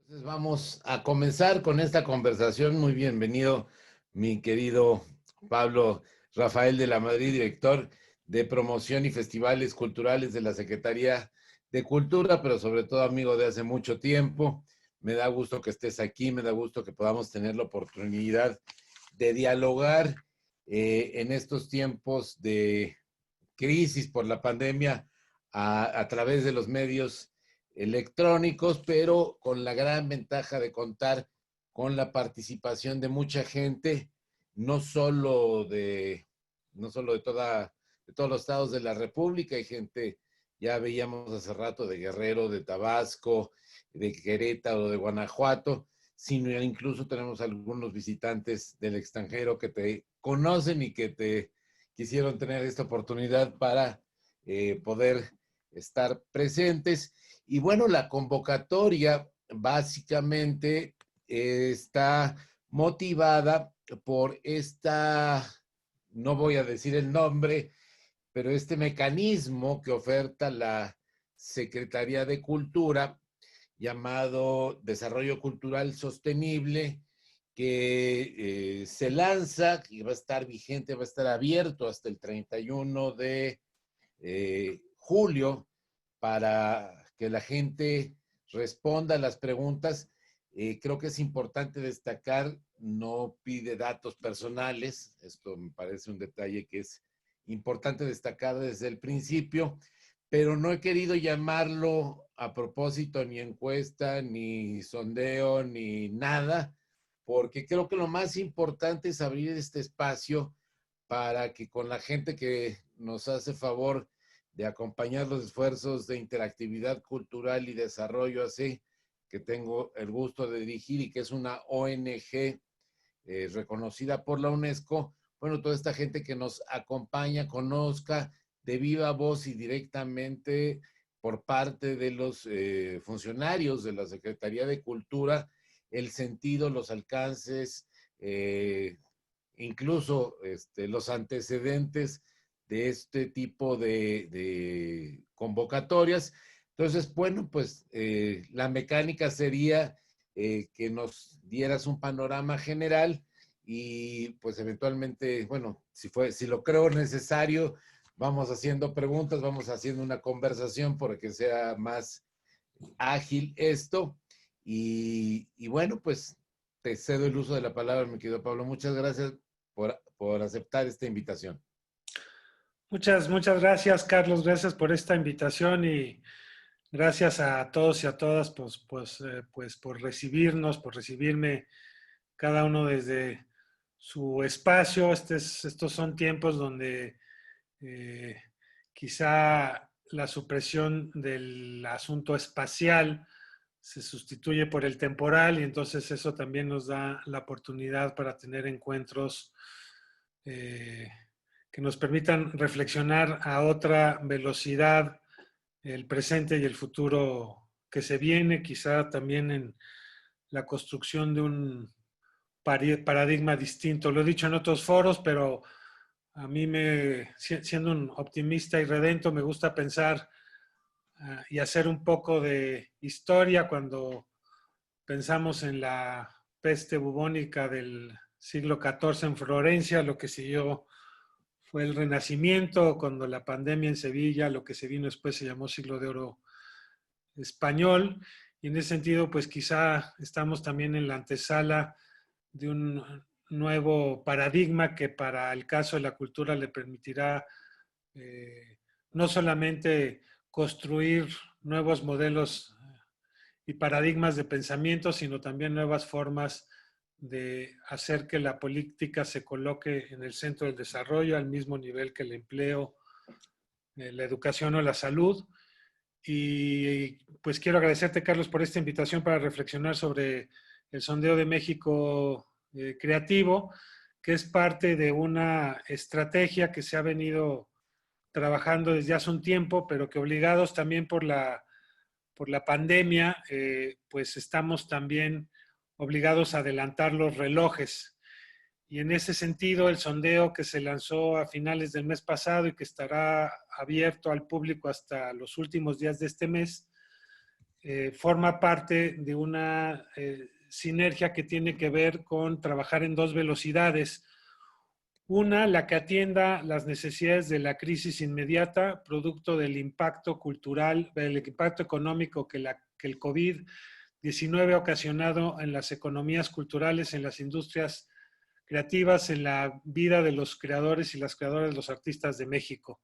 Entonces vamos a comenzar con esta conversación. Muy bienvenido, mi querido Pablo Rafael de la Madrid, director de promoción y festivales culturales de la Secretaría de Cultura, pero sobre todo amigo de hace mucho tiempo. Me da gusto que estés aquí, me da gusto que podamos tener la oportunidad de dialogar en estos tiempos de crisis por la pandemia a través de los medios electrónicos, pero con la gran ventaja de contar con la participación de mucha gente, no solo de, no solo de todos los estados de la República, hay gente, ya veíamos hace rato, de Guerrero, de Tabasco, de Querétaro, de Guanajuato, sino incluso tenemos algunos visitantes del extranjero que te conocen y que te quisieron tener esta oportunidad para poder estar presentes. Y bueno, la convocatoria básicamente está motivada por esta, no voy a decir el nombre, pero este mecanismo que oferta la Secretaría de Cultura llamado Desarrollo Cultural Sostenible, que se lanza y va a estar vigente, va a estar abierto hasta el 31 de julio para que la gente responda a las preguntas. Creo que es importante destacar, no pide datos personales, esto me parece un detalle que es importante destacar desde el principio, pero no he querido llamarlo a propósito ni encuesta, ni sondeo, ni nada, porque creo que lo más importante es abrir este espacio para que con la gente que nos hace favor de acompañar los esfuerzos de interactividad cultural y desarrollo así, que tengo el gusto de dirigir y que es una ONG reconocida por la UNESCO, bueno, toda esta gente que nos acompaña, conozca de viva voz y directamente por parte de los funcionarios de la Secretaría de Cultura, el sentido, los alcances, incluso los antecedentes de este tipo de convocatorias. Entonces, bueno, pues la mecánica sería que nos dieras un panorama general y pues eventualmente, bueno, si lo creo necesario, vamos haciendo preguntas, vamos haciendo una conversación para que sea más ágil esto. Y bueno, pues te cedo el uso de la palabra, mi querido Pablo. Muchas gracias por aceptar esta invitación. Muchas gracias, Carlos. Gracias por esta invitación y gracias a todos y a todas pues por recibirnos, por recibirme cada uno desde su espacio. Estos son tiempos donde eh, quizá la supresión del asunto espacial se sustituye por el temporal y entonces eso también nos da la oportunidad para tener encuentros eh, que nos permitan reflexionar a otra velocidad el presente y el futuro que se viene, quizá también en la construcción de un paradigma distinto. Lo he dicho en otros foros, pero a mí, siendo un optimista y redento, me gusta pensar y hacer un poco de historia cuando pensamos en la peste bubónica del siglo XIV en Florencia, lo que siguió fue el Renacimiento, cuando la pandemia en Sevilla, lo que se vino después se llamó Siglo de Oro Español, y en ese sentido, pues quizá estamos también en la antesala de un nuevo paradigma que para el caso de la cultura le permitirá no solamente construir nuevos modelos y paradigmas de pensamiento, sino también nuevas formas de hacer que la política se coloque en el centro del desarrollo al mismo nivel que el empleo, la educación o la salud. Y pues quiero agradecerte, Carlos, por esta invitación para reflexionar sobre el sondeo de México creativo, que es parte de una estrategia que se ha venido trabajando desde hace un tiempo, pero que obligados también por la pandemia, pues estamos también obligados a adelantar los relojes. Y en ese sentido, el sondeo que se lanzó a finales del mes pasado y que estará abierto al público hasta los últimos días de este mes, forma parte de una sinergia que tiene que ver con trabajar en dos velocidades. Una, la que atienda las necesidades de la crisis inmediata, producto del impacto cultural, del impacto económico que el COVID-19 ha ocasionado en las economías culturales, en las industrias creativas, en la vida de los creadores y las creadoras, de los artistas de México.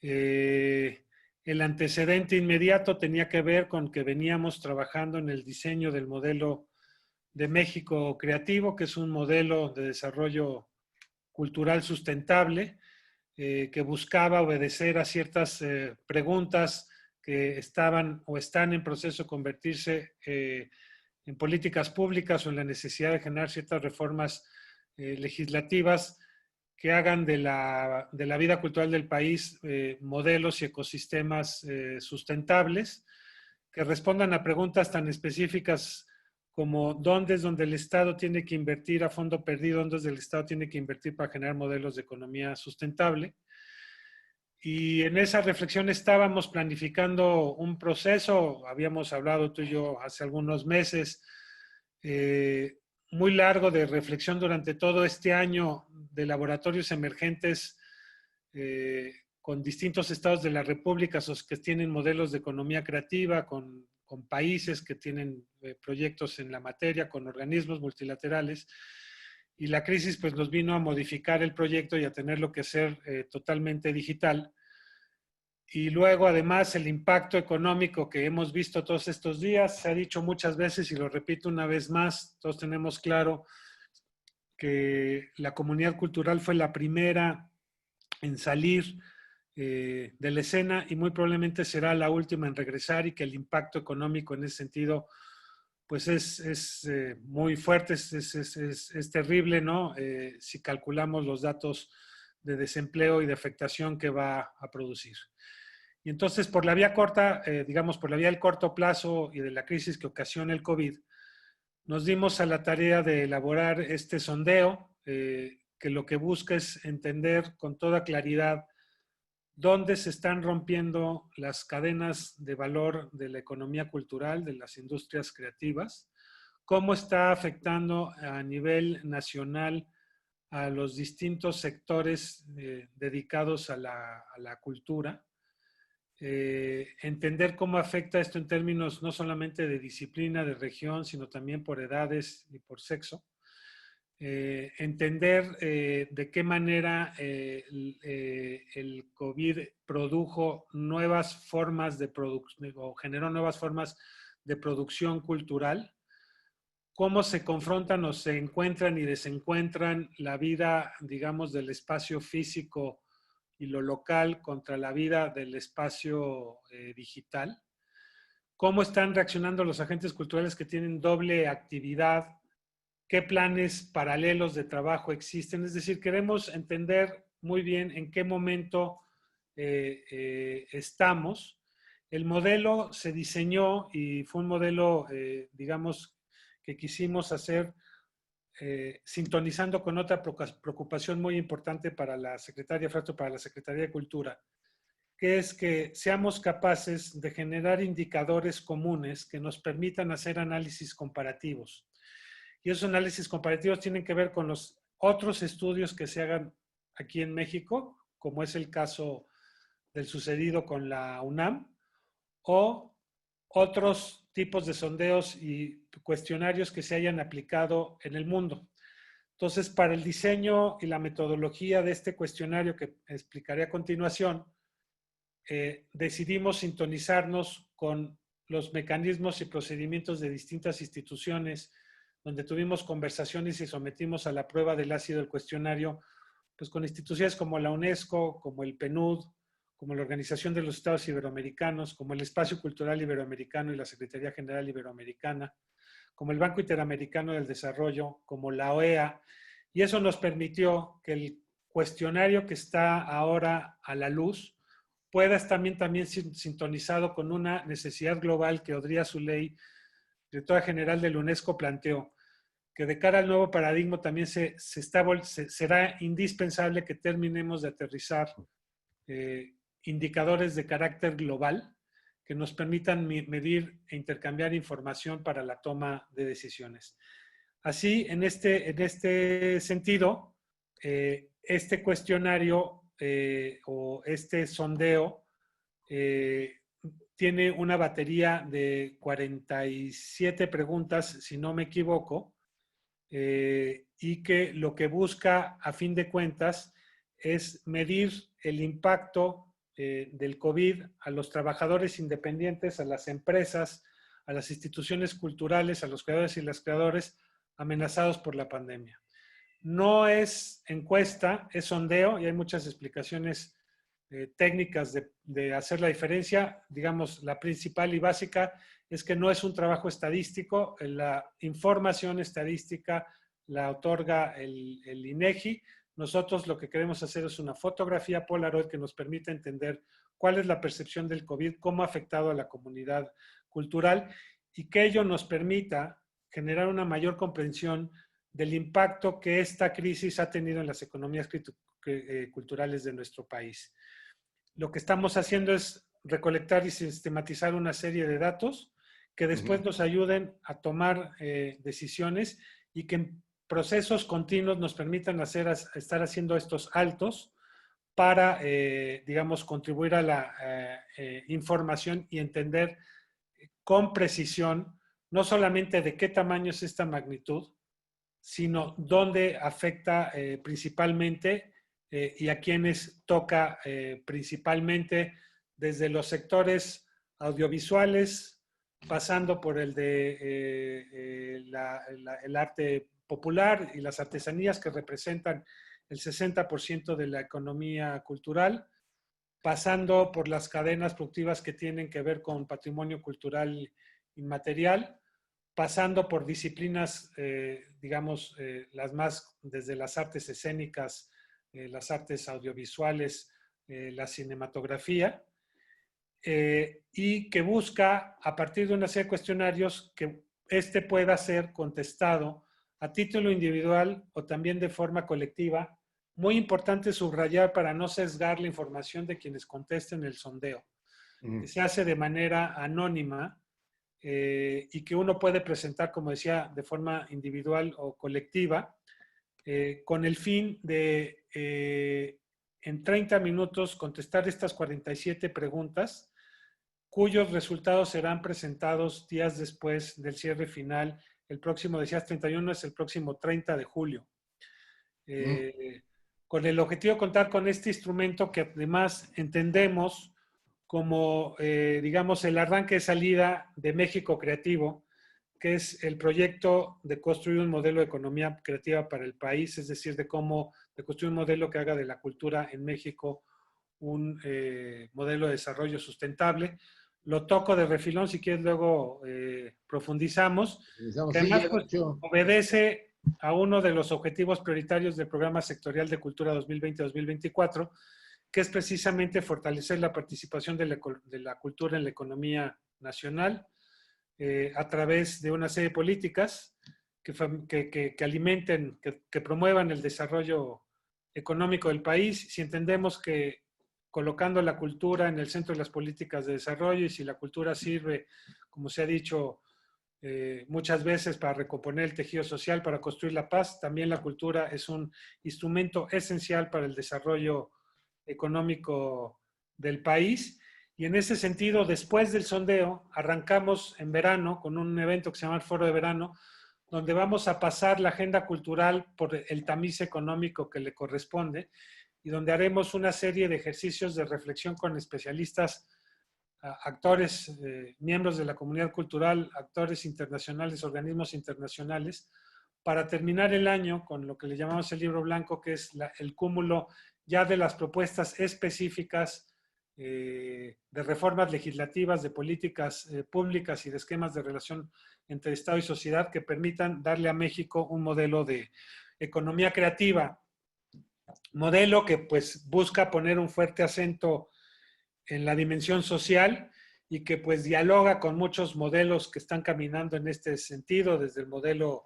El antecedente inmediato tenía que ver con que veníamos trabajando en el diseño del modelo de México creativo, que es un modelo de desarrollo cultural sustentable, que buscaba obedecer a ciertas preguntas que estaban o están en proceso de convertirse en políticas públicas o en la necesidad de generar ciertas reformas legislativas que hagan de la vida cultural del país modelos y ecosistemas sustentables, que respondan a preguntas tan específicas como dónde es donde el Estado tiene que invertir a fondo perdido, dónde es donde el Estado tiene que invertir para generar modelos de economía sustentable. Y en esa reflexión estábamos planificando un proceso, habíamos hablado tú y yo hace algunos meses, muy largo de reflexión durante todo este año de laboratorios emergentes con distintos estados de la República que tienen modelos de economía creativa, con países que tienen proyectos en la materia, con organismos multilaterales. Y la crisis pues nos vino a modificar el proyecto y a tenerlo que hacer totalmente digital. Y luego, además, el impacto económico que hemos visto todos estos días, se ha dicho muchas veces y lo repito una vez más, todos tenemos claro que la comunidad cultural fue la primera en salir de la escena y muy probablemente será la última en regresar, y que el impacto económico en ese sentido pues es muy fuerte, es terrible, ¿no? Si calculamos los datos de desempleo y de afectación que va a producir. Y entonces, por la vía corta, digamos, por la vía del corto plazo y de la crisis que ocasiona el COVID, nos dimos a la tarea de elaborar este sondeo, que lo que busca es entender con toda claridad dónde se están rompiendo las cadenas de valor de la economía cultural, de las industrias creativas, cómo está afectando a nivel nacional a los distintos sectores dedicados a la cultura, entender cómo afecta esto en términos no solamente de disciplina, de región, sino también por edades y por sexo. Entender de qué manera el COVID produjo nuevas formas de producción o generó nuevas formas de producción cultural, cómo se confrontan o se encuentran y desencuentran la vida, digamos, del espacio físico y lo local contra la vida del espacio digital, cómo están reaccionando los agentes culturales que tienen doble actividad, qué planes paralelos de trabajo existen. Es decir, queremos entender muy bien en qué momento estamos. El modelo se diseñó y fue un modelo, digamos, que quisimos hacer sintonizando con otra preocupación muy importante para la Secretaría de Cultura, que es que seamos capaces de generar indicadores comunes que nos permitan hacer análisis comparativos. Y esos análisis comparativos tienen que ver con los otros estudios que se hagan aquí en México, como es el caso del sucedido con la UNAM, o otros tipos de sondeos y cuestionarios que se hayan aplicado en el mundo. Entonces, para el diseño y la metodología de este cuestionario que explicaré a continuación, decidimos sintonizarnos con los mecanismos y procedimientos de distintas instituciones, donde tuvimos conversaciones y sometimos a la prueba del ácido del cuestionario, pues con instituciones como la UNESCO, como el PNUD, como la Organización de los Estados Iberoamericanos, como el Espacio Cultural Iberoamericano y la Secretaría General Iberoamericana, como el Banco Interamericano del Desarrollo, como la OEA, y eso nos permitió que el cuestionario que está ahora a la luz pueda estar también sintonizado con una necesidad global que Odría Zuley, directora general de la UNESCO, planteó, que de cara al nuevo paradigma también será indispensable que terminemos de aterrizar indicadores de carácter global que nos permitan medir e intercambiar información para la toma de decisiones. Así, en este sentido, este cuestionario o este sondeo tiene una batería de 47 preguntas, si no me equivoco, y que lo que busca, a fin de cuentas, es medir el impacto del COVID a los trabajadores independientes, a las empresas, a las instituciones culturales, a los creadores y las creadoras amenazados por la pandemia. No es encuesta, es sondeo y hay muchas explicaciones técnicas de hacer la diferencia. Digamos, la principal y básica es que no es un trabajo estadístico, la información estadística la otorga el INEGI. Nosotros lo que queremos hacer es una fotografía Polaroid que nos permita entender cuál es la percepción del COVID, cómo ha afectado a la comunidad cultural y que ello nos permita generar una mayor comprensión del impacto que esta crisis ha tenido en las economías culturales de nuestro país. Lo que estamos haciendo es recolectar y sistematizar una serie de datos que después nos ayuden a tomar decisiones y que en procesos continuos nos permitan estar haciendo estos altos para, digamos, contribuir a la información y entender con precisión no solamente de qué tamaño es esta magnitud, sino dónde afecta principalmente y a quienes toca principalmente desde los sectores audiovisuales, pasando por el de el arte popular y las artesanías que representan el 60% de la economía cultural, pasando por las cadenas productivas que tienen que ver con patrimonio cultural inmaterial, pasando por disciplinas, digamos, las más, desde las artes escénicas, las artes audiovisuales, la cinematografía, y que busca, a partir de una serie de cuestionarios, que este pueda ser contestado a título individual o también de forma colectiva. Muy importante subrayar para no sesgar la información de quienes contesten el sondeo, que se hace de manera anónima, y que uno puede presentar, como decía, de forma individual o colectiva, con el fin de en 30 minutos contestar estas 47 preguntas, cuyos resultados serán presentados días después del cierre final. El próximo, decías 31, es el próximo 30 de julio. Con el objetivo de contar con este instrumento que además entendemos como, digamos, el arranque de salida de México Creativo, que es el proyecto de construir un modelo de economía creativa para el país, es decir, de construir un modelo que haga de la cultura en México un modelo de desarrollo sustentable. Lo toco de refilón, si quieres luego profundizamos, que además pues, obedece a uno de los objetivos prioritarios del Programa Sectorial de Cultura 2020-2024, que es precisamente fortalecer la participación de la cultura en la economía nacional a través de una serie de políticas que alimenten, que promuevan el desarrollo económico del país. Si entendemos que colocando la cultura en el centro de las políticas de desarrollo y si la cultura sirve, como se ha dicho muchas veces, para recomponer el tejido social, para construir la paz, también la cultura es un instrumento esencial para el desarrollo económico del país. Y en ese sentido, después del sondeo, arrancamos en verano con un evento que se llama el Foro de Verano, donde vamos a pasar la agenda cultural por el tamiz económico que le corresponde y donde haremos una serie de ejercicios de reflexión con especialistas, actores, miembros de la comunidad cultural, actores internacionales, organismos internacionales, para terminar el año con lo que le llamamos el libro blanco, que es el cúmulo ya de las propuestas específicas de reformas legislativas, de políticas públicas y de esquemas de relación entre Estado y sociedad que permitan darle a México un modelo de economía creativa, modelo que pues busca poner un fuerte acento en la dimensión social y que pues dialoga con muchos modelos que están caminando en este sentido, desde el modelo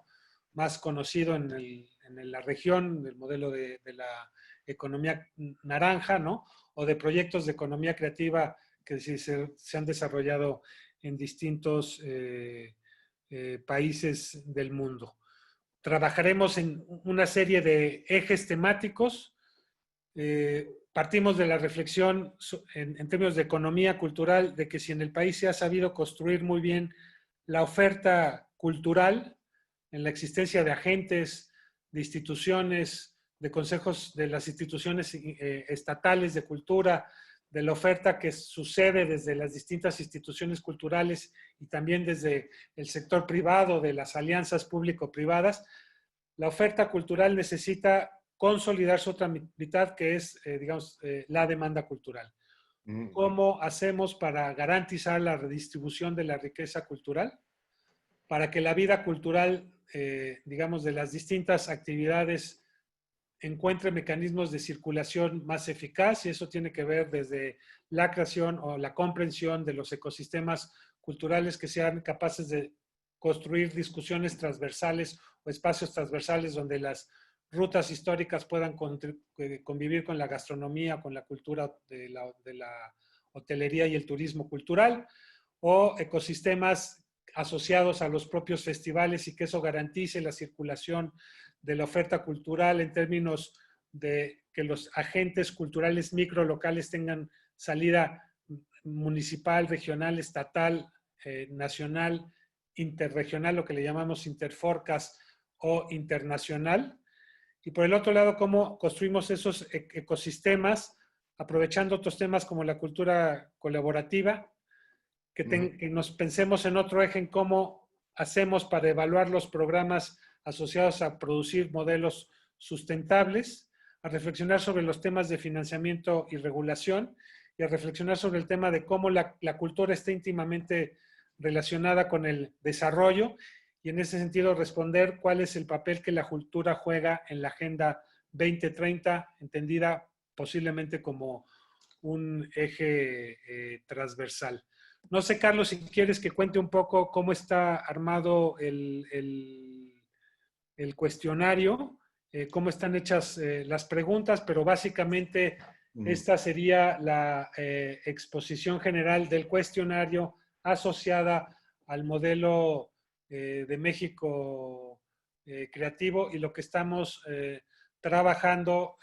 más conocido en la región, el modelo de la economía naranja, ¿no? O de proyectos de economía creativa que sí se han desarrollado en distintos países del mundo. Trabajaremos en una serie de ejes temáticos. Partimos de la reflexión en términos de economía cultural, de que si en el país se ha sabido construir muy bien la oferta cultural, en la existencia de agentes, de instituciones, de consejos de las instituciones estatales de cultura, de la oferta que sucede desde las distintas instituciones culturales y también desde el sector privado, de las alianzas público-privadas, la oferta cultural necesita consolidar su otra mitad, que es, la demanda cultural. ¿Cómo hacemos para garantizar la redistribución de la riqueza cultural? Para que la vida cultural, de las distintas actividades encuentre mecanismos de circulación más eficaz, y eso tiene que ver desde la creación o la comprensión de los ecosistemas culturales que sean capaces de construir discusiones transversales o espacios transversales donde las rutas históricas puedan convivir con la gastronomía, con la cultura de la hotelería y el turismo cultural, o ecosistemas asociados a los propios festivales y que eso garantice la circulación de la oferta cultural en términos de que los agentes culturales microlocales tengan salida municipal, regional, estatal, nacional, interregional, lo que le llamamos interforcas o internacional. Y por el otro lado, cómo construimos esos ecosistemas aprovechando otros temas como la cultura colaborativa, que nos pensemos en otro eje en cómo hacemos para evaluar los programas asociados a producir modelos sustentables, a reflexionar sobre los temas de financiamiento y regulación, y a reflexionar sobre el tema de cómo la cultura está íntimamente relacionada con el desarrollo, y en ese sentido responder cuál es el papel que la cultura juega en la Agenda 2030, entendida posiblemente como un eje transversal. No sé, Carlos, si quieres que cuente un poco cómo está armado el cuestionario, cómo están hechas las preguntas, pero básicamente esta sería la exposición general del cuestionario asociada al modelo de México creativo, y lo que estamos trabajando,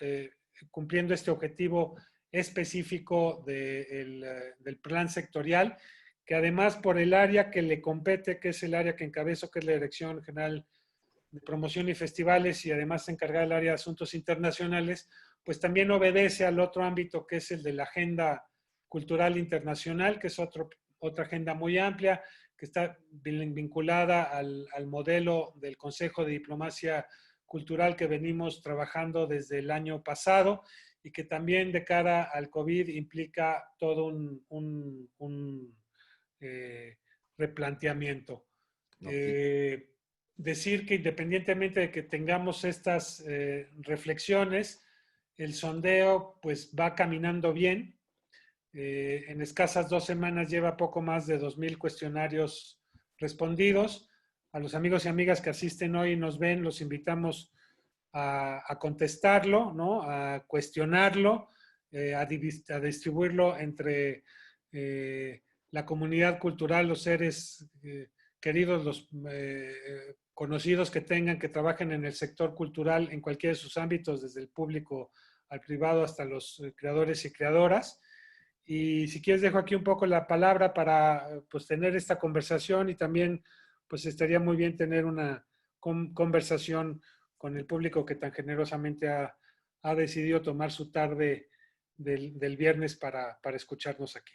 cumpliendo este objetivo específico del plan sectorial, que además por el área que le compete, que es el área que encabezo, que es la Dirección General de Promoción y Festivales, y además se encarga del área de Asuntos Internacionales, pues también obedece al otro ámbito que es el de la Agenda Cultural Internacional, que es otra agenda muy amplia, que está vinculada al modelo del Consejo de Diplomacia Cultural que venimos trabajando desde el año pasado, y que también de cara al COVID implica todo un replanteamiento. Okay. Decir que independientemente de que tengamos estas reflexiones, el sondeo pues va caminando bien. En escasas 2 semanas lleva poco más de 2,000 cuestionarios respondidos. A los amigos y amigas que asisten hoy y nos ven, los invitamos a contestarlo, ¿no? A cuestionarlo, a distribuirlo entre la comunidad cultural, los seres queridos, los conocidos que tengan, que trabajen en el sector cultural en cualquiera de sus ámbitos, desde el público al privado hasta los creadores y creadoras. Y si quieres dejo aquí un poco la palabra para pues tener esta conversación, y también pues estaría muy bien tener una conversación con el público que tan generosamente ha decidido tomar su tarde del viernes para escucharnos aquí.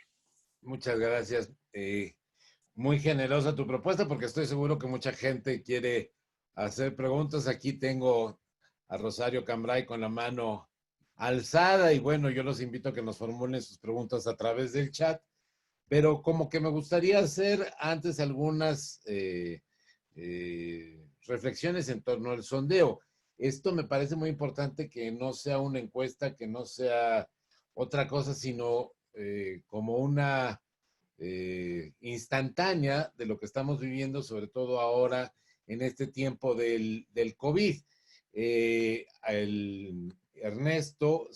Muchas gracias. Muy generosa tu propuesta, porque estoy seguro que mucha gente quiere hacer preguntas. Aquí tengo a Rosario Cambray con la mano alzada, y bueno, yo los invito a que nos formulen sus preguntas a través del chat, pero como que me gustaría hacer antes algunas reflexiones en torno al sondeo. Esto me parece muy importante, que no sea una encuesta, que no sea otra cosa, sino como una instantánea de lo que estamos viviendo, sobre todo ahora en este tiempo del COVID. Ernesto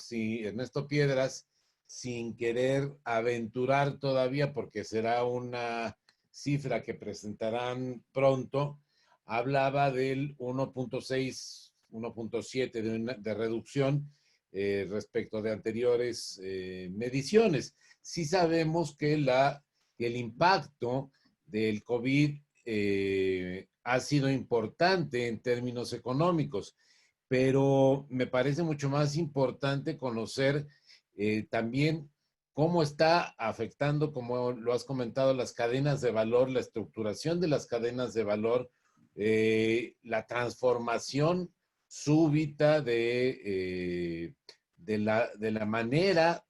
Piedras sin querer aventurar todavía, porque será una cifra que presentarán pronto, hablaba del 1.6, 1.7 de reducción respecto de anteriores mediciones. Sí sabemos que el impacto del COVID ha sido importante en términos económicos, pero me parece mucho más importante conocer también cómo está afectando, como lo has comentado, las cadenas de valor, la estructuración de las cadenas de valor, la transformación súbita de la manera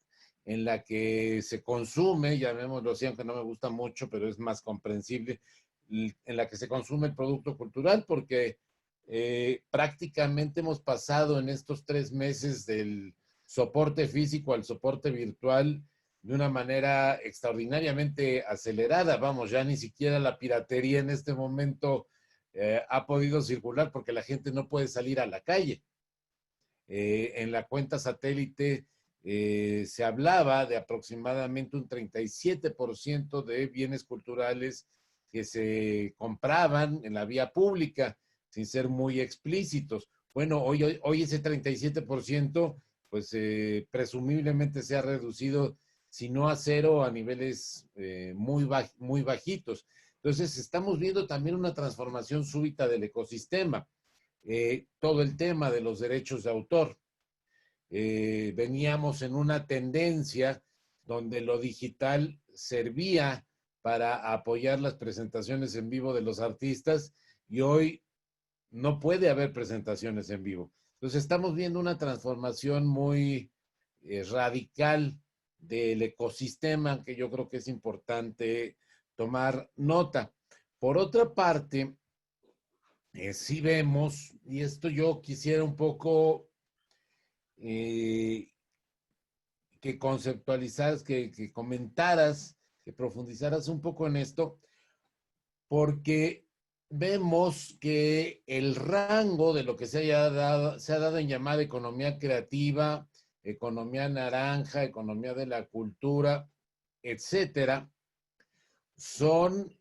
en la que se consume, llamémoslo así, aunque no me gusta mucho, pero es más comprensible, en la que se consume el producto cultural, porque prácticamente hemos pasado en estos 3 meses del soporte físico al soporte virtual de una manera extraordinariamente acelerada. Vamos, ya ni siquiera la piratería en este momento ha podido circular porque la gente no puede salir a la calle. En la cuenta satélite se hablaba de aproximadamente un 37% de bienes culturales que se compraban en la vía pública, sin ser muy explícitos. Bueno, hoy ese 37%, pues presumiblemente se ha reducido, si no a cero, a niveles muy bajitos. Entonces, estamos viendo también una transformación súbita del ecosistema. Todo el tema de los derechos de autor. Veníamos en una tendencia donde lo digital servía para apoyar las presentaciones en vivo de los artistas y hoy no puede haber presentaciones en vivo. Entonces estamos viendo una transformación muy radical del ecosistema que yo creo que es importante tomar nota. Por otra parte, sí vemos, y esto yo quisiera un poco que conceptualizaras, que comentaras, que profundizaras un poco en esto, porque vemos que el rango de lo que se ha dado en llamar economía creativa, economía naranja, economía de la cultura, etcétera, son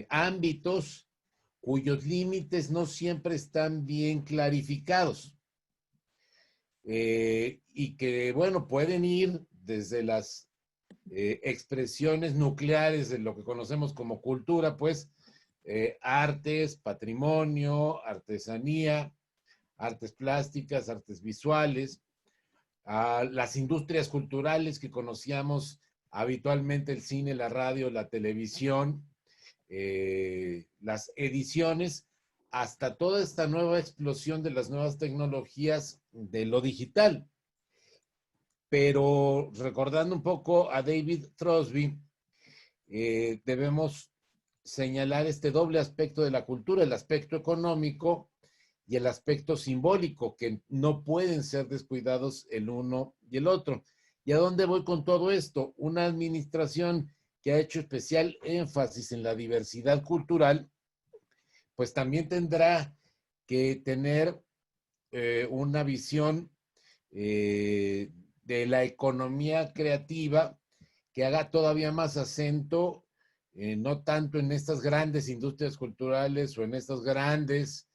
ámbitos cuyos límites no siempre están bien clarificados. Y que, bueno, pueden ir desde las expresiones nucleares de lo que conocemos como cultura, pues, artes, patrimonio, artesanía, artes plásticas, artes visuales, a las industrias culturales que conocíamos habitualmente, el cine, la radio, la televisión, las ediciones, hasta toda esta nueva explosión de las nuevas tecnologías de lo digital. Pero recordando un poco a David Crosby, debemos señalar este doble aspecto de la cultura, el aspecto económico y el aspecto simbólico, que no pueden ser descuidados el uno y el otro. ¿Y a dónde voy con todo esto? Una administración que ha hecho especial énfasis en la diversidad cultural, pues también tendrá que tener una visión de la economía creativa que haga todavía más acento, no tanto en estas grandes industrias culturales o en estas grandes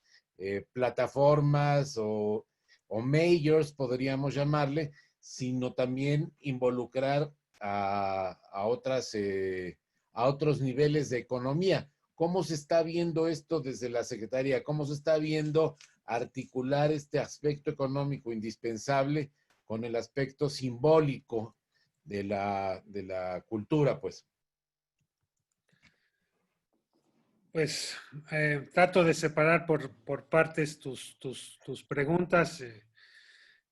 plataformas o majors, podríamos llamarle, sino también involucrar a otros niveles de economía. ¿Cómo se está viendo esto desde la Secretaría? ¿Cómo se está viendo articular este aspecto económico indispensable con el aspecto simbólico de la cultura, pues? Pues trato de separar por partes tus preguntas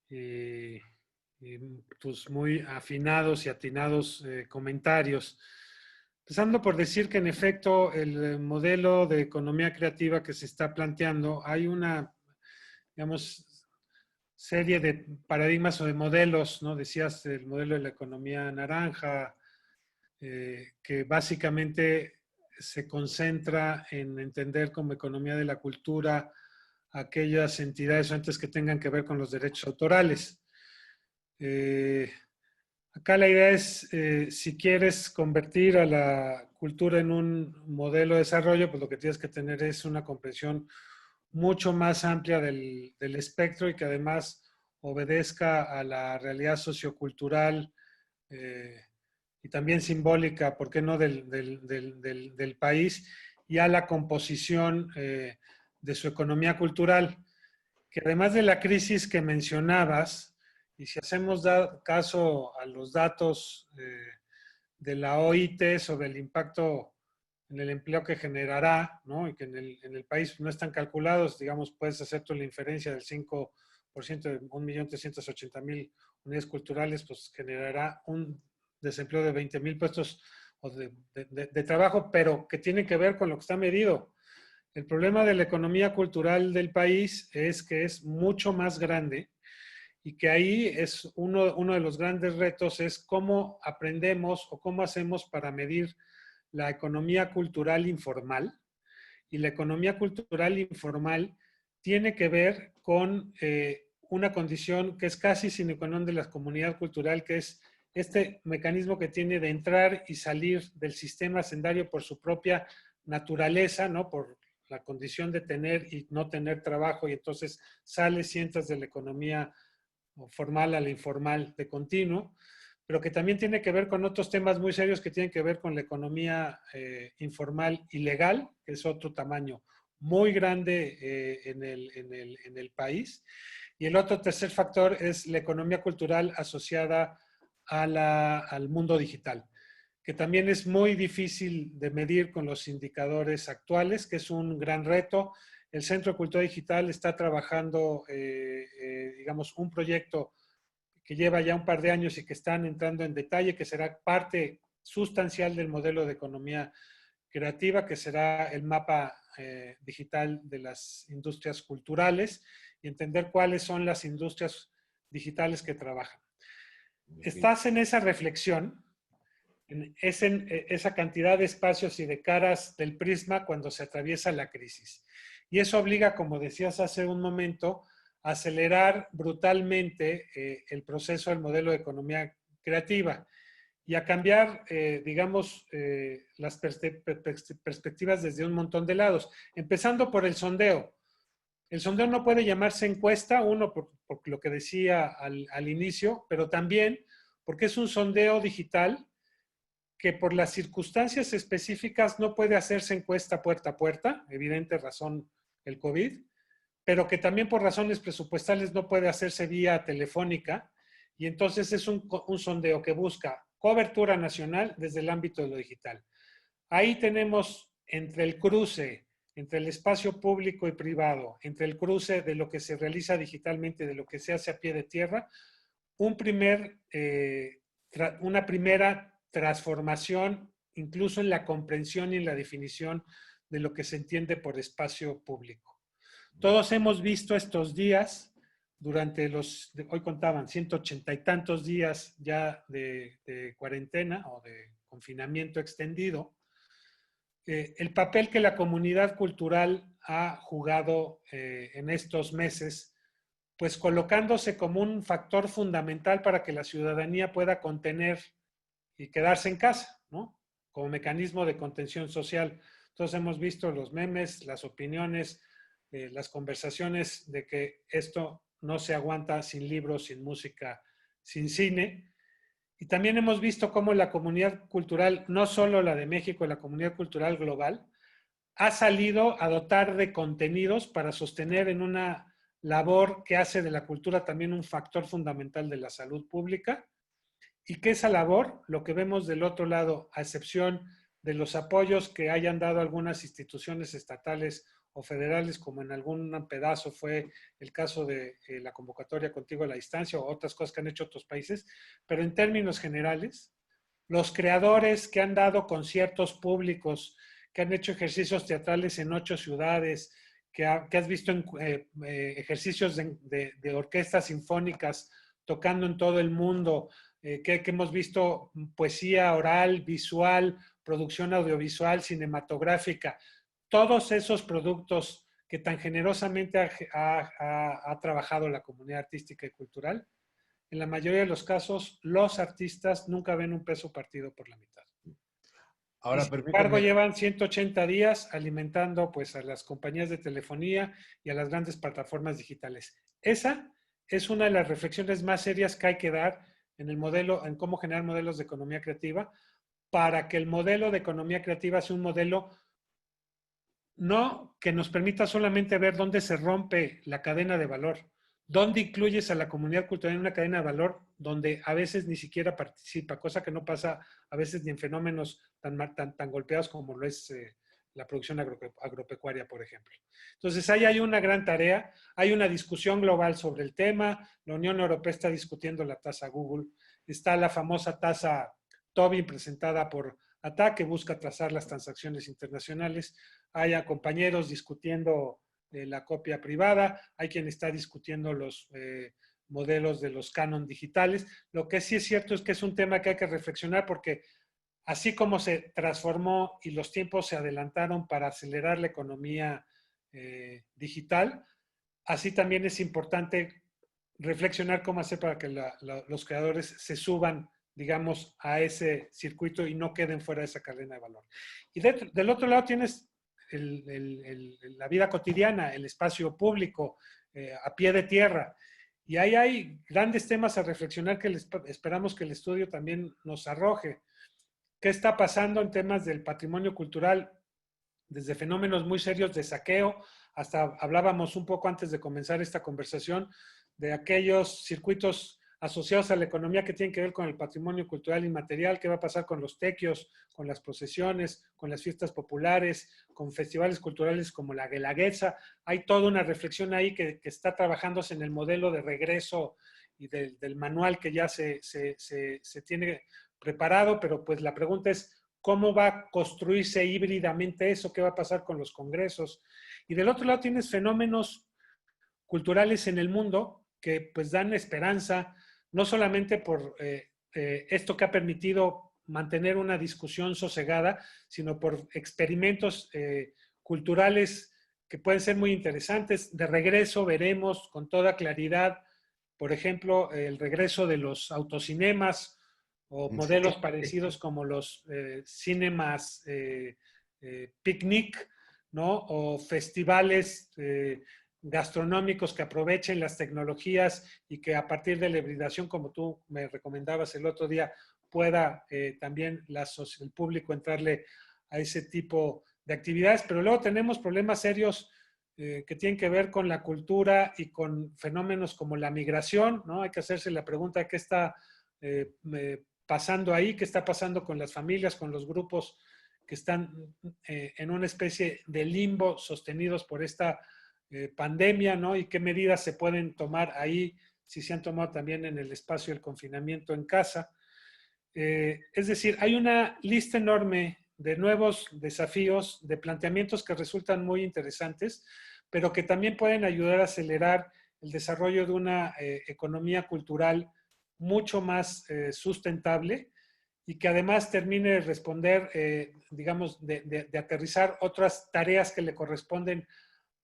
y tus muy afinados y atinados comentarios. Empezando por decir que en efecto el modelo de economía creativa que se está planteando, hay una, digamos, serie de paradigmas o de modelos, ¿no? Decías el modelo de la economía naranja, que básicamente se concentra en entender como economía de la cultura aquellas entidades o entes que tengan que ver con los derechos autorales. Acá la idea es, si quieres convertir a la cultura en un modelo de desarrollo, pues lo que tienes que tener es una comprensión mucho más amplia del espectro y que además obedezca a la realidad sociocultural eh, y también simbólica, ¿por qué no?, del país y a la composición de su economía cultural, que además de la crisis que mencionabas, y si hacemos caso a los datos de la OIT sobre el impacto en el empleo que generará, ¿no?, y que en el país no están calculados, digamos, puedes hacer tú la inferencia del 5% de 1.380.000 unidades culturales, pues generará un desempleo de 20.000 puestos de trabajo, pero que tiene que ver con lo que está medido. El problema de la economía cultural del país es que es mucho más grande y que ahí es uno de los grandes retos es cómo aprendemos o cómo hacemos para medir la economía cultural informal. Y la economía cultural informal tiene que ver con una condición que es casi sine qua non de la comunidad cultural, que es este mecanismo que tiene de entrar y salir del sistema hacendario por su propia naturaleza, ¿no?, por la condición de tener y no tener trabajo, y entonces sales y entras de la economía formal a la informal de continuo, pero que también tiene que ver con otros temas muy serios que tienen que ver con la economía informal y legal, que es otro tamaño muy grande en el país. Y el otro tercer factor es la economía cultural asociada al mundo digital, que también es muy difícil de medir con los indicadores actuales, que es un gran reto. El Centro de Cultura Digital está trabajando, digamos, un proyecto que lleva ya un par de años y que están entrando en detalle, que será parte sustancial del modelo de economía creativa, que será el mapa digital de las industrias culturales y entender cuáles son las industrias digitales que trabajan. Estás en esa reflexión, en esa cantidad de espacios y de caras del prisma cuando se atraviesa la crisis. Y eso obliga, como decías hace un momento, a acelerar brutalmente el proceso del modelo de economía creativa y a cambiar, digamos, las perspectivas desde un montón de lados, empezando por el sondeo. El sondeo no puede llamarse encuesta, uno, por lo que decía al inicio, pero también porque es un sondeo digital que por las circunstancias específicas no puede hacerse encuesta puerta a puerta, evidente razón el COVID, pero que también por razones presupuestales no puede hacerse vía telefónica, y entonces es un sondeo que busca cobertura nacional desde el ámbito de lo digital. Ahí tenemos entre el cruce, entre el espacio público y privado, entre el cruce de lo que se realiza digitalmente, de lo que se hace a pie de tierra, una primera transformación, incluso en la comprensión y en la definición de lo que se entiende por espacio público. Todos hemos visto estos días, durante hoy contaban 180 y tantos días ya de cuarentena o de confinamiento extendido, el papel que la comunidad cultural ha jugado en estos meses, pues colocándose como un factor fundamental para que la ciudadanía pueda contener y quedarse en casa, ¿no?, como mecanismo de contención social. Entonces hemos visto los memes, las opiniones, las conversaciones de que esto no se aguanta sin libros, sin música, sin cine. Y también hemos visto cómo la comunidad cultural, no solo la de México, la comunidad cultural global, ha salido a dotar de contenidos para sostener en una labor que hace de la cultura también un factor fundamental de la salud pública, y que esa labor, lo que vemos del otro lado, a excepción de los apoyos que hayan dado algunas instituciones estatales o federales, como en algún pedazo fue el caso de la convocatoria Contigo a la Distancia o otras cosas que han hecho otros países, pero en términos generales, los creadores que han dado conciertos públicos, que han hecho ejercicios teatrales en 8 ciudades, que has visto en ejercicios de orquestas sinfónicas tocando en todo el mundo, que hemos visto poesía oral, visual, producción audiovisual, cinematográfica, todos esos productos que tan generosamente ha trabajado la comunidad artística y cultural, en la mayoría de los casos, los artistas nunca ven un peso partido por la mitad. Ahora, Y sin embargo, permítame. llevan 180 días alimentando pues, a las compañías de telefonía y a las grandes plataformas digitales. Esa es una de las reflexiones más serias que hay que dar en el modelo, en cómo generar modelos de economía creativa, para que el modelo de economía creativa sea un modelo no que nos permita solamente ver dónde se rompe la cadena de valor, dónde incluyes a la comunidad cultural en una cadena de valor donde a veces ni siquiera participa, cosa que no pasa a veces ni en fenómenos tan golpeados como lo es la producción agropecuaria, por ejemplo. Entonces, ahí hay una gran tarea, hay una discusión global sobre el tema, la Unión Europea está discutiendo la tasa Google, está la famosa tasa Tobin presentada por ATA, que busca trazar las transacciones internacionales, hay a compañeros discutiendo la copia privada, hay quien está discutiendo los modelos de los canon digitales. Lo que sí es cierto es que es un tema que hay que reflexionar porque así como se transformó y los tiempos se adelantaron para acelerar la economía digital, así también es importante reflexionar cómo hacer para que los creadores se suban, digamos, a ese circuito y no queden fuera de esa cadena de valor. Y del otro lado tienes la vida cotidiana, el espacio público, a pie de tierra. Y ahí hay grandes temas a reflexionar que esperamos que el estudio también nos arroje. ¿Qué está pasando en temas del patrimonio cultural? Desde fenómenos muy serios de saqueo, hasta hablábamos un poco antes de comenzar esta conversación de aquellos circuitos asociados a la economía que tienen que ver con el patrimonio cultural inmaterial, qué va a pasar con los tequios, con las procesiones, con las fiestas populares, con festivales culturales como la Guelaguetza. Hay toda una reflexión ahí que está trabajándose en el modelo de regreso y del manual que ya se tiene preparado, pero pues la pregunta es, ¿cómo va a construirse híbridamente eso? ¿Qué va a pasar con los congresos? Y del otro lado tienes fenómenos culturales en el mundo que pues dan esperanza, no solamente por esto que ha permitido mantener una discusión sosegada, sino por experimentos culturales que pueden ser muy interesantes. De regreso veremos con toda claridad, por ejemplo, el regreso de los autocinemas o modelos parecidos como los cinemas picnic, ¿no? O festivales gastronómicos que aprovechen las tecnologías y que a partir de la hibridación, como tú me recomendabas el otro día, pueda también el público entrarle a ese tipo de actividades. Pero luego tenemos problemas serios que tienen que ver con la cultura y con fenómenos como la migración, ¿no? Hay que hacerse la pregunta qué está pasando ahí, qué está pasando con las familias, con los grupos que están en una especie de limbo sostenidos por esta pandemia, ¿no? Y qué medidas se pueden tomar ahí, si se han tomado también en el espacio del confinamiento en casa. Es decir, hay una lista enorme de nuevos desafíos, de planteamientos que resultan muy interesantes, pero que también pueden ayudar a acelerar el desarrollo de una economía cultural mucho más sustentable y que además termine de responder, digamos, de aterrizar otras tareas que le corresponden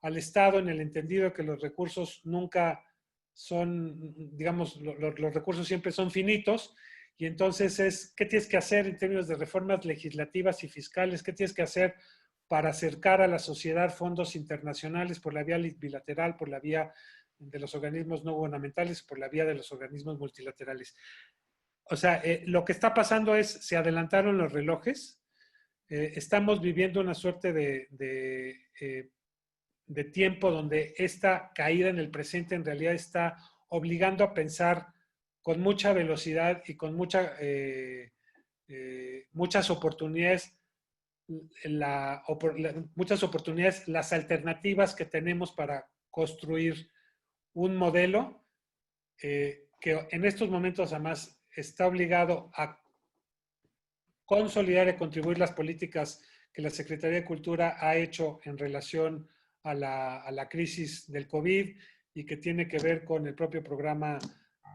al Estado en el entendido que los recursos nunca son, digamos, los recursos siempre son finitos y entonces es, ¿qué tienes que hacer en términos de reformas legislativas y fiscales? ¿Qué tienes que hacer para acercar a la sociedad fondos internacionales por la vía bilateral, por la vía de los organismos no gubernamentales, por la vía de los organismos multilaterales? O sea, lo que está pasando es, se adelantaron los relojes, estamos viviendo una suerte de tiempo donde esta caída en el presente en realidad está obligando a pensar con mucha velocidad y con muchas oportunidades, muchas oportunidades, las alternativas que tenemos para construir un modelo que en estos momentos además está obligado a consolidar y contribuir las políticas que la Secretaría de Cultura ha hecho en relación a la crisis del COVID y que tiene que ver con el propio programa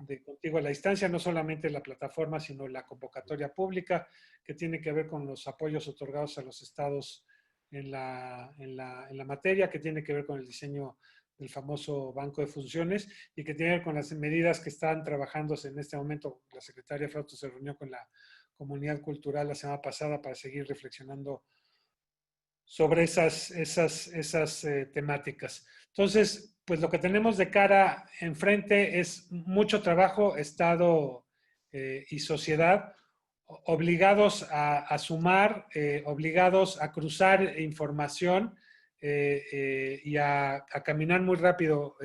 de Contigo a la Distancia, no solamente la plataforma, sino la convocatoria pública, que tiene que ver con los apoyos otorgados a los estados en la materia, que tiene que ver con el diseño del famoso banco de funciones, y que tiene que ver con las medidas que están trabajándose en este momento. La secretaria Frausto se reunió con la comunidad cultural la semana pasada para seguir reflexionando sobre esas temáticas. Entonces, pues lo que tenemos de cara enfrente es mucho trabajo, Estado y sociedad, obligados a sumar, obligados a cruzar información y a caminar muy rápido,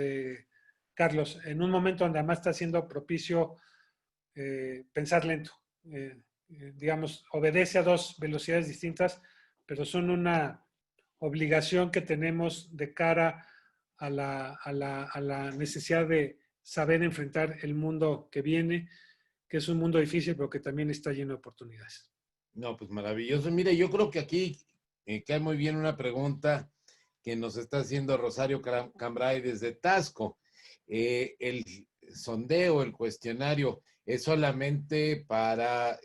Carlos, en un momento donde además está siendo propicio pensar lento. Digamos, obedece a dos velocidades distintas, pero son una obligación que tenemos de cara a la necesidad de saber enfrentar el mundo que viene, que es un mundo difícil, pero que también está lleno de oportunidades. No, pues maravilloso. Mire, yo creo que aquí cae muy bien una pregunta que nos está haciendo Rosario Cambray desde Tasco. El sondeo, el cuestionario, ¿es solamente para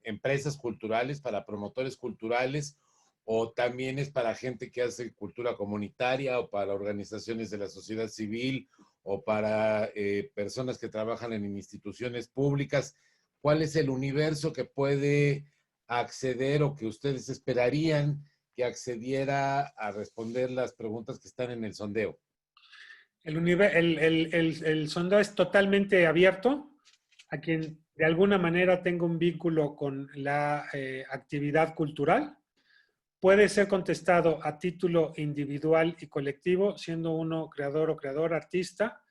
empresas culturales, para promotores culturales, o también es para gente que hace cultura comunitaria, o para organizaciones de la sociedad civil, o para personas que trabajan en instituciones públicas? ¿Cuál es el universo que puede acceder o que ustedes esperarían que accediera a responder las preguntas que están en el sondeo? El sondeo es totalmente abierto a quien de alguna manera tenga un vínculo con la actividad cultural. Puede ser contestado a título individual y colectivo, siendo uno creador o creadora, artista,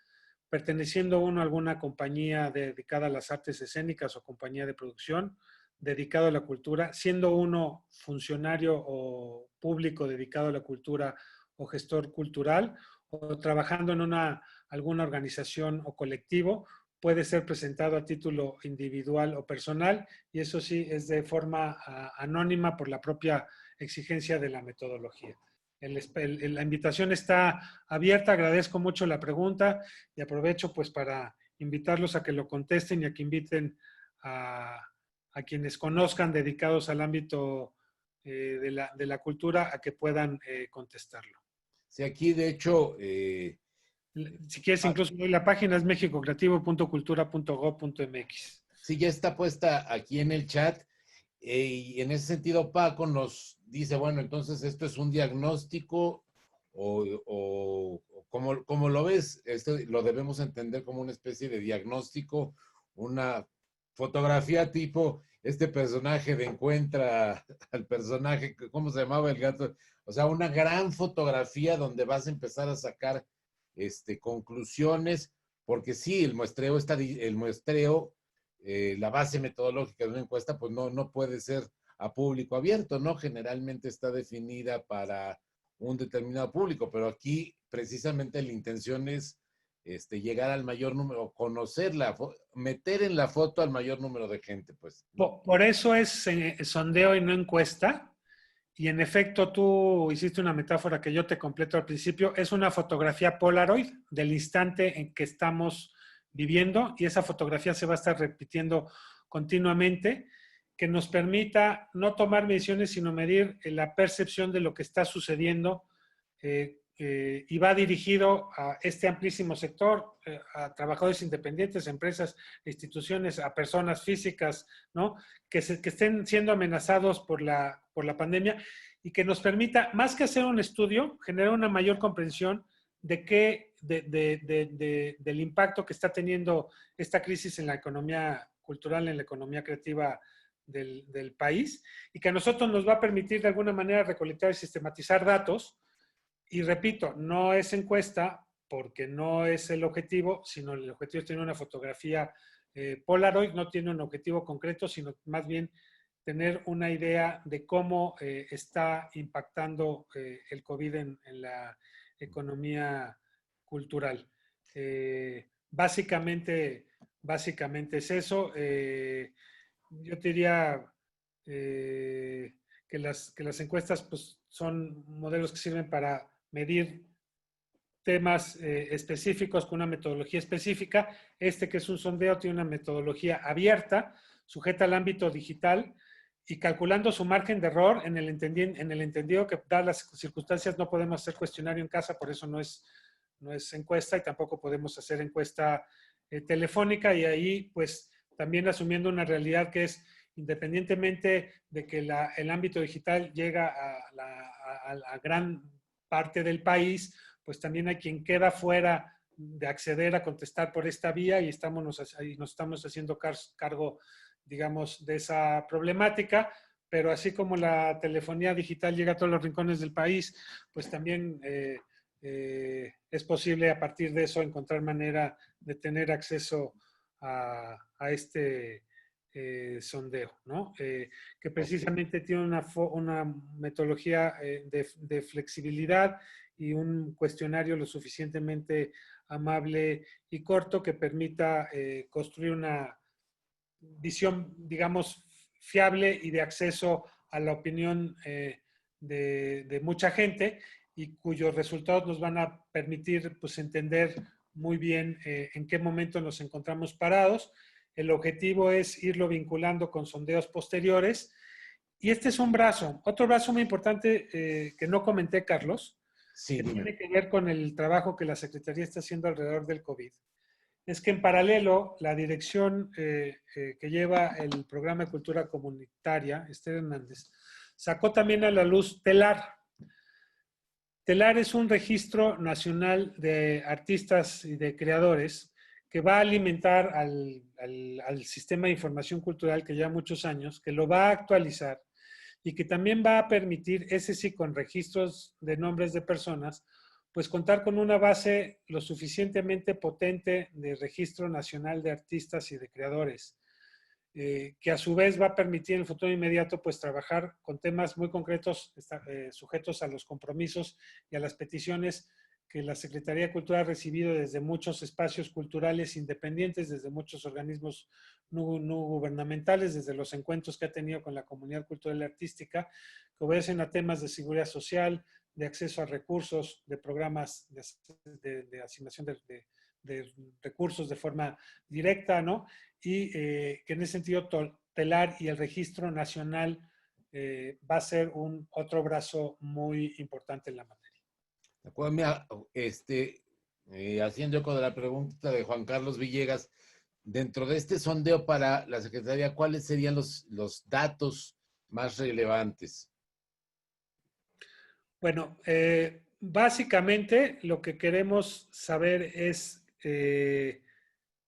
perteneciendo uno a alguna compañía dedicada a las artes escénicas o compañía de producción, dedicado a la cultura, siendo uno funcionario o público dedicado a la cultura o gestor cultural, o trabajando en alguna organización o colectivo. Puede ser presentado a título individual o personal, y eso sí es de forma anónima por la propia exigencia de la metodología. La invitación está abierta, agradezco mucho la pregunta y aprovecho pues para invitarlos a que lo contesten y a que inviten a quienes conozcan dedicados al ámbito de la cultura a que puedan contestarlo. Sí, aquí de hecho... Si quieres, incluso la página es mexicocreativo.cultura.gov.mx. Sí, ya está puesta aquí en el chat. Y en ese sentido, Paco nos dice, bueno, entonces esto es un diagnóstico o como lo ves, esto lo debemos entender como una especie de diagnóstico, una fotografía tipo este personaje de Encuentra al personaje, ¿cómo se llamaba el gato? O sea, una gran fotografía donde vas a empezar a sacar conclusiones, porque sí, el muestreo la base metodológica de una encuesta, pues no puede ser a público abierto, ¿no? Generalmente está definida para un determinado público, pero aquí precisamente la intención es llegar al mayor número, conocerla, meter en la foto al mayor número de gente, pues. ¿No? Por eso es sondeo y no encuesta. Y en efecto, tú hiciste una metáfora que yo te completo al principio. Es una fotografía Polaroid del instante en que estamos viviendo, y esa fotografía se va a estar repitiendo continuamente, que nos permita no tomar mediciones, sino medir la percepción de lo que está sucediendo, y va dirigido a este amplísimo sector, a trabajadores independientes, empresas, instituciones, a personas físicas, ¿no? Que estén siendo amenazados por la pandemia, y que nos permita, más que hacer un estudio, generar una mayor comprensión del impacto que está teniendo esta crisis en la economía cultural, en la economía creativa del país, y que a nosotros nos va a permitir de alguna manera recolectar y sistematizar datos. Y repito, no es encuesta porque no es el objetivo, sino el objetivo es tener una fotografía Polaroid, no tiene un objetivo concreto, sino más bien tener una idea de cómo está impactando el COVID en la economía cultural. Básicamente es eso. Yo te diría que las encuestas pues, son modelos que sirven para medir temas específicos con una metodología específica. Que es un sondeo, tiene una metodología abierta, sujeta al ámbito digital, y calculando su margen de error en el entendido que, dadas las circunstancias, no podemos hacer cuestionario en casa, por eso no es encuesta y tampoco podemos hacer encuesta telefónica, y ahí pues también asumiendo una realidad que es, independientemente de que el ámbito digital llega a gran parte del país, pues también hay quien queda fuera de acceder a contestar por esta vía, y nos estamos haciendo cargo, digamos, de esa problemática. Pero así como la telefonía digital llega a todos los rincones del país, pues también es posible a partir de eso encontrar manera de tener acceso a este sondeo, ¿no? Que precisamente tiene una metodología de flexibilidad y un cuestionario lo suficientemente amable y corto que permita construir una visión, digamos, fiable y de acceso a la opinión de mucha gente, y cuyos resultados nos van a permitir pues entender muy bien en qué momento nos encontramos parados. El objetivo es irlo vinculando con sondeos posteriores. Y este es un brazo. Otro brazo muy importante que no comenté, Carlos, Sí, que dime. tiene que ver con el trabajo que la Secretaría está haciendo alrededor del COVID, es que en paralelo la dirección que lleva el programa de cultura comunitaria, Esther Hernández, sacó también a la luz TELAR. TELAR es un registro nacional de artistas y de creadores que va a alimentar al sistema de información cultural que lleva muchos años, que lo va a actualizar y que también va a permitir, ese sí, con registros de nombres de personas, pues contar con una base lo suficientemente potente de registro nacional de artistas y de creadores, que a su vez va a permitir en el futuro inmediato pues trabajar con temas muy concretos, sujetos a los compromisos y a las peticiones que la Secretaría de Cultura ha recibido desde muchos espacios culturales independientes, desde muchos organismos no gubernamentales, desde los encuentros que ha tenido con la comunidad cultural y artística, que obedecen a temas de seguridad social, de acceso a recursos, de programas de asignación de recursos de forma directa, ¿no? Y que en ese sentido TELAR y el registro nacional va a ser otro brazo muy importante en la materia. De acuerdo, mira, haciendo eco de la pregunta de Juan Carlos Villegas, dentro de este sondeo para la Secretaría, ¿cuáles serían los datos más relevantes? Bueno, básicamente lo que queremos saber es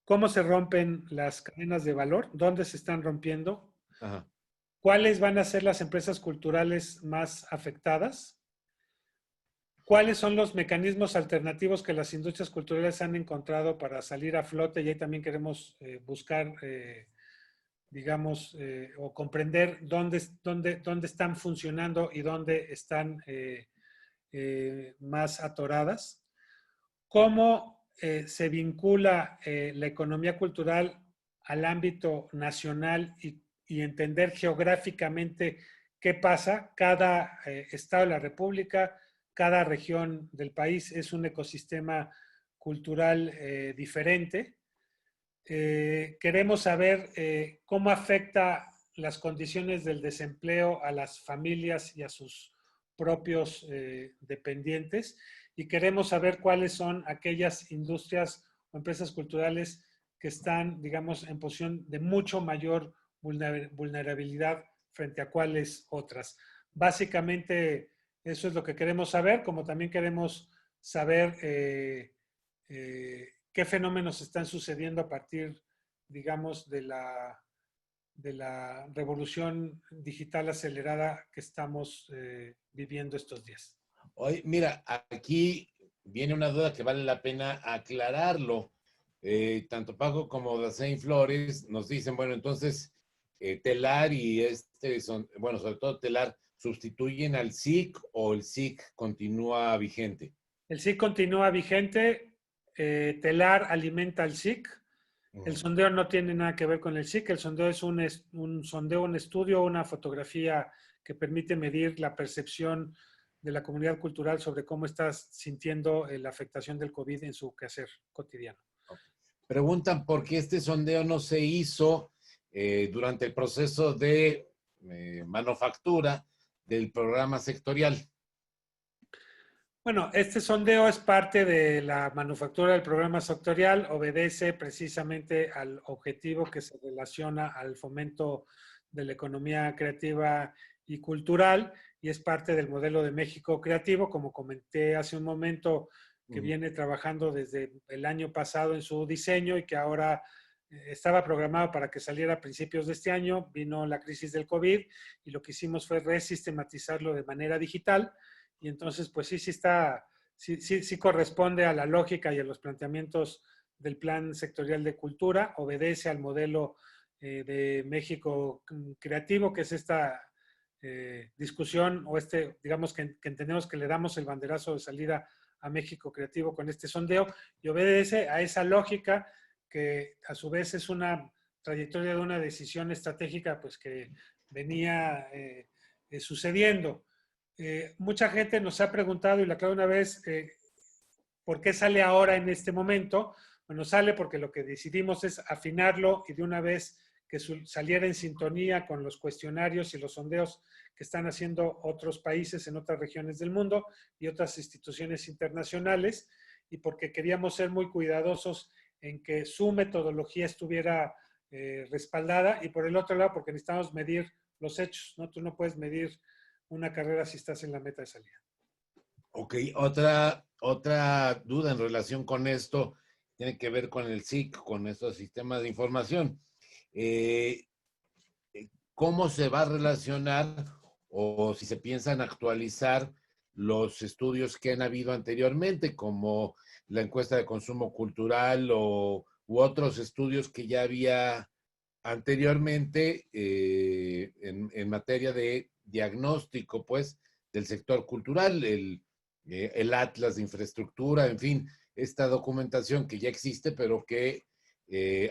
cómo se rompen las cadenas de valor, dónde se están rompiendo, Ajá. cuáles van a ser las empresas culturales más afectadas, cuáles son los mecanismos alternativos que las industrias culturales han encontrado para salir a flote, y ahí también queremos buscar, digamos, o comprender dónde están funcionando y dónde están más atoradas, cómo se vincula la economía cultural al ámbito nacional y entender geográficamente qué pasa. Cada estado de la República, cada región del país es un ecosistema cultural diferente. Queremos saber cómo afecta las condiciones del desempleo a las familias y a sus propios dependientes, y queremos saber cuáles son aquellas industrias o empresas culturales que están, digamos, en posición de mucho mayor vulnerabilidad frente a cuáles otras. Básicamente, eso es lo que queremos saber, como también queremos saber qué fenómenos están sucediendo a partir, digamos, de la revolución digital acelerada que estamos viviendo estos días. Oye, mira, aquí viene una duda que vale la pena aclararlo. Tanto Paco como Dasein Flores nos dicen, bueno, entonces Telar y bueno, sobre todo Telar, ¿sustituyen al SIC o el SIC continúa vigente? El SIC continúa vigente, Telar alimenta al SIC. El sondeo no tiene nada que ver con el SIC, el sondeo es un sondeo, un estudio, una fotografía que permite medir la percepción de la comunidad cultural sobre cómo está sintiendo la afectación del COVID en su quehacer cotidiano. Preguntan por qué este sondeo no se hizo durante el proceso de manufactura del programa sectorial. Bueno, este sondeo es parte de la manufactura del programa sectorial, obedece precisamente al objetivo que se relaciona al fomento de la economía creativa y cultural y es parte del modelo de México creativo, como comenté hace un momento, que viene trabajando desde el año pasado en su diseño y que ahora estaba programado para que saliera a principios de este año, vino la crisis del COVID y lo que hicimos fue resistematizarlo de manera digital. Y entonces, pues sí corresponde a la lógica y a los planteamientos del Plan Sectorial de Cultura, obedece al modelo de México Creativo, que es esta discusión o digamos que entendemos que le damos el banderazo de salida a México Creativo con este sondeo y obedece a esa lógica que a su vez es una trayectoria de una decisión estratégica pues que venía sucediendo. Mucha gente nos ha preguntado, y la clave una vez, ¿por qué sale ahora en este momento? Bueno, sale porque lo que decidimos es afinarlo y de una vez que saliera en sintonía con los cuestionarios y los sondeos que están haciendo otros países en otras regiones del mundo y otras instituciones internacionales, y porque queríamos ser muy cuidadosos en que su metodología estuviera respaldada, y por el otro lado, porque necesitamos medir los hechos, ¿no? Tú no puedes medir una carrera si estás en la meta de salida. Ok, otra duda en relación con esto tiene que ver con el SIC, con estos sistemas de información. ¿Cómo se va a relacionar o si se piensan actualizar los estudios que han habido anteriormente, como la encuesta de consumo cultural u otros estudios que ya había anteriormente en materia de diagnóstico, pues, del sector cultural, el Atlas de Infraestructura, en fin, esta documentación que ya existe, pero que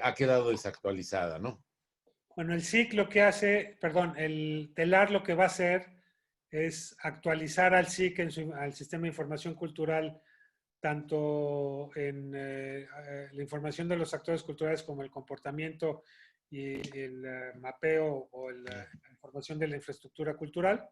ha quedado desactualizada, ¿no? Bueno, el SIC lo que hace, perdón, el TELAR lo que va a hacer es actualizar al SIC, al Sistema de Información Cultural, tanto en la información de los actores culturales como el comportamiento y el mapeo o la información de la infraestructura cultural.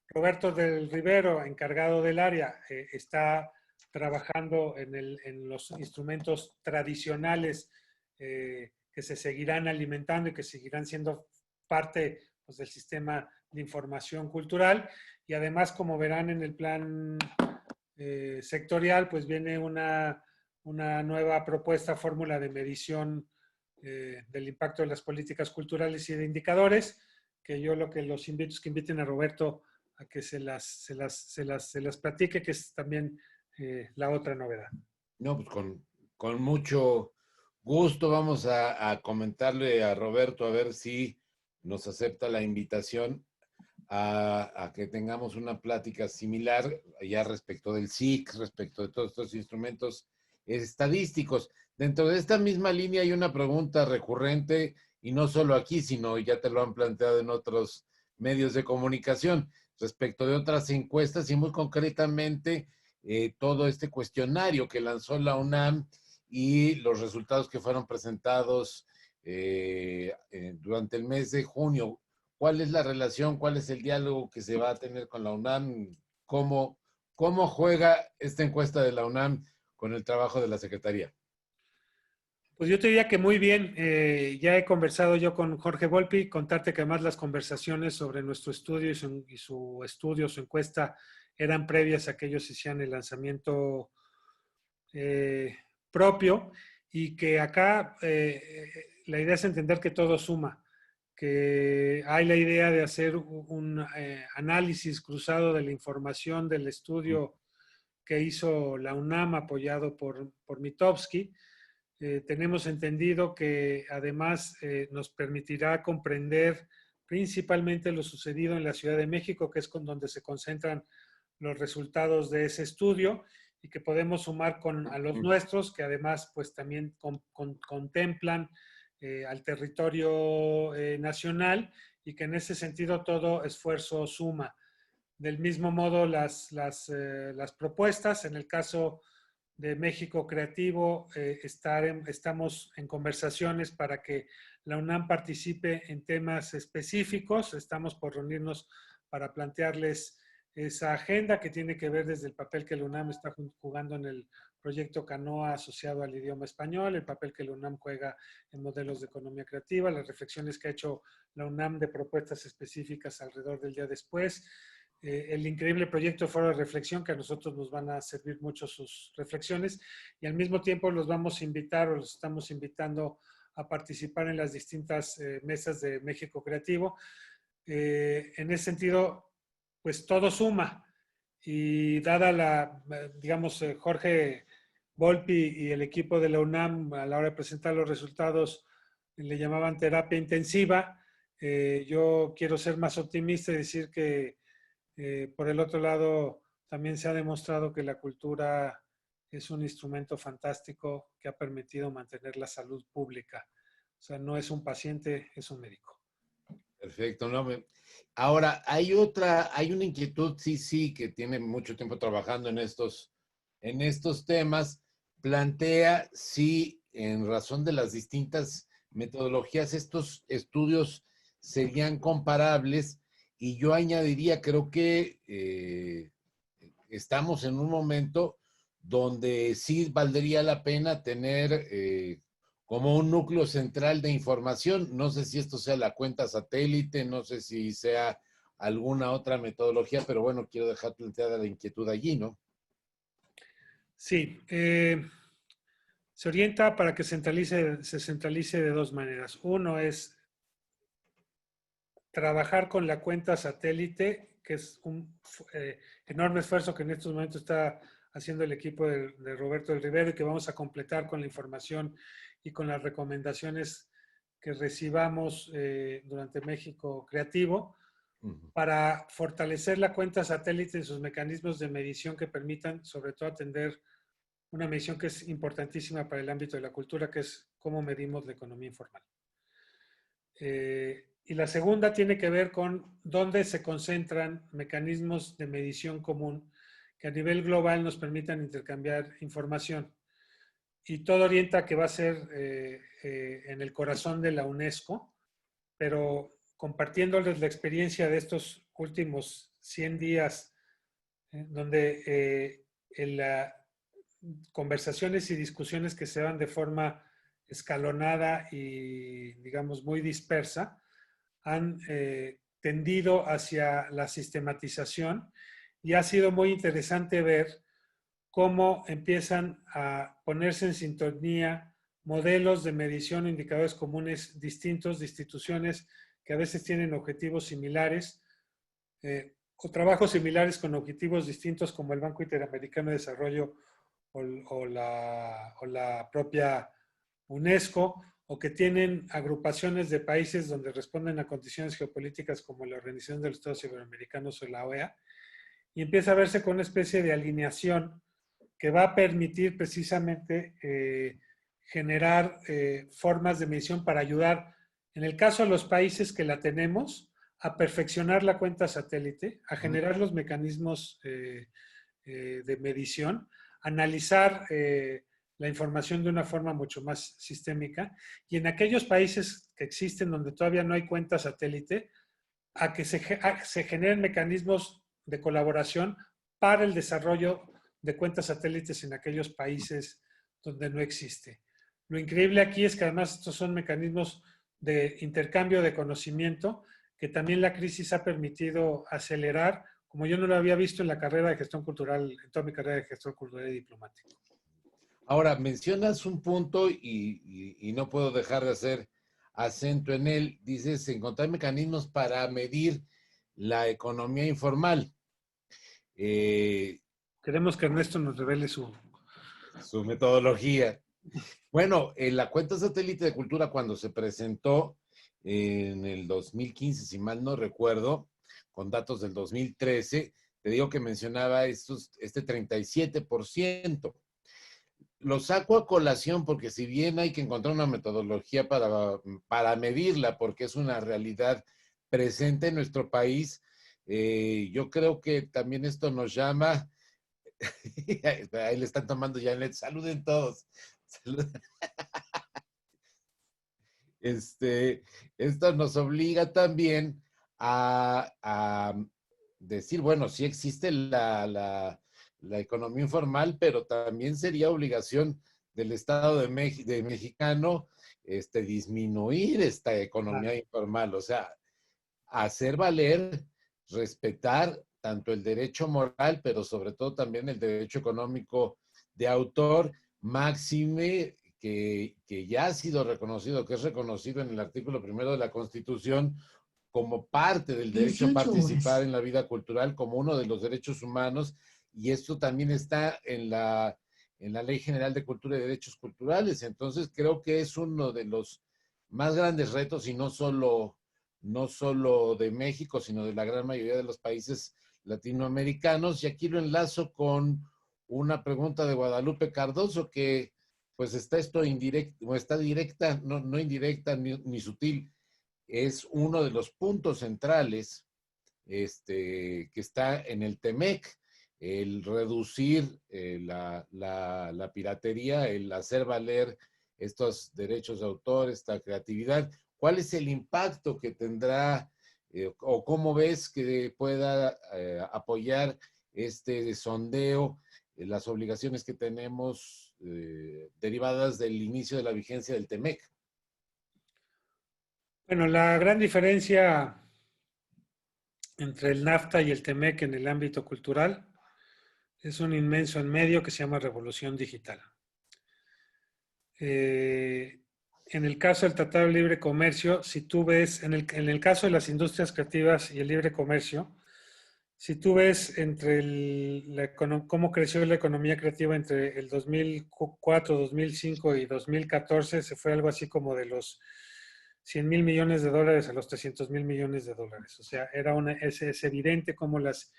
Roberto del Rivero, encargado del área, está trabajando en los instrumentos tradicionales que se seguirán alimentando y que seguirán siendo parte pues, del sistema de información cultural. Y además, como verán en el plan sectorial, pues viene una nueva propuesta, fórmula de medición del impacto de las políticas culturales y de indicadores, que yo lo que los invito es que inviten a Roberto a que se las platique, que es también la otra novedad. No, pues con mucho gusto vamos a comentarle a Roberto a ver si nos acepta la invitación a que tengamos una plática similar ya respecto del SIC, respecto de todos estos instrumentos estadísticos. Dentro de esta misma línea hay una pregunta recurrente, y no solo aquí, sino ya te lo han planteado en otros medios de comunicación, respecto de otras encuestas y muy concretamente todo este cuestionario que lanzó la UNAM y los resultados que fueron presentados durante el mes de junio. ¿Cuál es la relación? ¿Cuál es el diálogo que se va a tener con la UNAM? ¿Cómo juega esta encuesta de la UNAM con el trabajo de la Secretaría? Pues yo te diría que muy bien. Ya he conversado yo con Jorge Volpi, contarte que además las conversaciones sobre nuestro estudio y su estudio, su encuesta, eran previas a que ellos hicieran el lanzamiento propio, y que acá la idea es entender que todo suma, que hay la idea de hacer un análisis cruzado de la información del estudio que hizo la UNAM apoyado por Mitofsky. Tenemos entendido que además nos permitirá comprender principalmente lo sucedido en la Ciudad de México, que es donde se concentran los resultados de ese estudio, y que podemos sumar a los nuestros, que además pues también contemplan al territorio nacional, y que en ese sentido todo esfuerzo suma. Del mismo modo, las propuestas, en el caso de México Creativo, estamos en conversaciones para que la UNAM participe en temas específicos. Estamos por reunirnos para plantearles esa agenda que tiene que ver desde el papel que la UNAM está jugando en el proyecto Canoa asociado al idioma español, el papel que la UNAM juega en modelos de economía creativa, las reflexiones que ha hecho la UNAM de propuestas específicas alrededor del día después, el increíble proyecto de Foro de Reflexión, que a nosotros nos van a servir mucho sus reflexiones, y al mismo tiempo los vamos a invitar o los estamos invitando a participar en las distintas mesas de México Creativo. En ese sentido, pues todo suma. Y dada la, digamos, Jorge Volpi y el equipo de la UNAM a la hora de presentar los resultados le llamaban terapia intensiva, yo quiero ser más optimista y decir que por el otro lado también se ha demostrado que la cultura es un instrumento fantástico que ha permitido mantener la salud pública. O sea, no es un paciente, es un médico. Perfecto, ¿no? Ahora, hay una inquietud, sí, que tiene mucho tiempo trabajando en estos temas, plantea si en razón de las distintas metodologías estos estudios serían comparables, y yo añadiría, creo que estamos en un momento donde sí valdría la pena tener como un núcleo central de información. No sé si esto sea la cuenta satélite, no sé si sea alguna otra metodología, pero bueno, quiero dejar planteada la inquietud allí, ¿no? Sí, se orienta para que se centralice de dos maneras. Uno es trabajar con la cuenta satélite, que es un enorme esfuerzo que en estos momentos está haciendo el equipo de Roberto del Rivero y que vamos a completar con la información y con las recomendaciones que recibamos durante México Creativo para fortalecer la cuenta satélite en sus mecanismos de medición que permitan sobre todo atender una medición que es importantísima para el ámbito de la cultura, que es cómo medimos la economía informal. Y la segunda tiene que ver con dónde se concentran mecanismos de medición común que a nivel global nos permitan intercambiar información. Y todo orienta a que va a ser en el corazón de la UNESCO, pero compartiéndoles la experiencia de estos últimos 100 días, donde en las conversaciones y discusiones que se dan de forma escalonada y, digamos, muy dispersa, han tendido hacia la sistematización y ha sido muy interesante ver cómo empiezan a ponerse en sintonía modelos de medición o indicadores comunes distintos de instituciones que a veces tienen objetivos similares o trabajos similares con objetivos distintos como el Banco Interamericano de Desarrollo o la propia UNESCO, o que tienen agrupaciones de países donde responden a condiciones geopolíticas como la Organización de los Estados Iberoamericanos o la OEA, y empieza a verse con una especie de alineación que va a permitir precisamente generar formas de medición para ayudar, en el caso de los países que la tenemos, a perfeccionar la cuenta satélite, a generar los mecanismos de medición, analizar la información de una forma mucho más sistémica, y en aquellos países que existen donde todavía no hay cuenta satélite, a que se generen mecanismos de colaboración para el desarrollo de cuentas satélites en aquellos países donde no existe. Lo increíble aquí es que además estos son mecanismos de intercambio de conocimiento que también la crisis ha permitido acelerar, como yo no lo había visto en la carrera de gestión cultural, en toda mi carrera de gestión cultural y diplomático. Ahora, mencionas un punto y no puedo dejar de hacer acento en él. Dices, encontrar mecanismos para medir la economía informal. Queremos que Ernesto nos revele Su metodología. Bueno, la cuenta satélite de cultura cuando se presentó en el 2015, si mal no recuerdo, con datos del 2013, te digo que mencionaba este 37%. Lo saco a colación porque si bien hay que encontrar una metodología para medirla, porque es una realidad presente en nuestro país, yo creo que también esto nos llama, ahí le están tomando ya, saluden todos. Esto nos obliga también a decir, bueno, sí existe la economía informal, pero también sería obligación del Estado de mexicano disminuir esta economía informal, o sea, hacer valer, respetar tanto el derecho moral, pero sobre todo también el derecho económico de autor, máxime que ya ha sido reconocido, que es reconocido en el artículo primero de la Constitución como parte del derecho a participar en la vida cultural, como uno de los derechos humanos, y esto también está en la Ley General de Cultura y Derechos Culturales. Entonces creo que es uno de los más grandes retos, y no solo de México, sino de la gran mayoría de los países latinoamericanos. Y aquí lo enlazo con una pregunta de Guadalupe Cardoso, que pues está esto indirecta, o está directa, no indirecta ni sutil, es uno de los puntos centrales que está en el TEMEC, el reducir la piratería, el hacer valer estos derechos de autor, esta creatividad. ¿Cuál es el impacto que tendrá o cómo ves que pueda apoyar este sondeo, las obligaciones que tenemos derivadas del inicio de la vigencia del TEMEC? Bueno, la gran diferencia entre el NAFTA y el TEMEC en el ámbito cultural es un inmenso en medio que se llama revolución digital. En el caso del Tratado de Libre Comercio, si tú ves, en el caso de las industrias creativas y el libre comercio, si tú ves cómo creció la economía creativa entre el 2004, 2005 y 2014, se fue algo así como de los 100,000 millones de dólares a los 300,000 millones de dólares. O sea, es evidente cómo las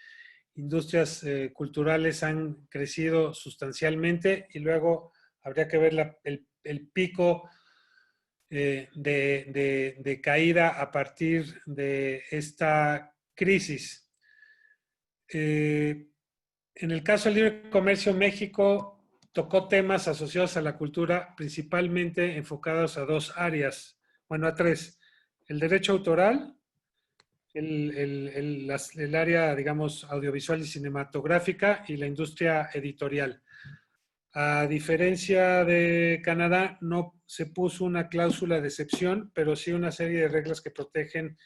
industrias culturales han crecido sustancialmente, y luego habría que ver el pico de caída a partir de esta crisis. En el caso del libre comercio, México tocó temas asociados a la cultura, principalmente enfocados a dos áreas, bueno, a tres: el derecho autoral, el área, digamos, audiovisual y cinematográfica, y la industria editorial. A diferencia de Canadá, no se puso una cláusula de excepción, pero sí una serie de reglas que protegen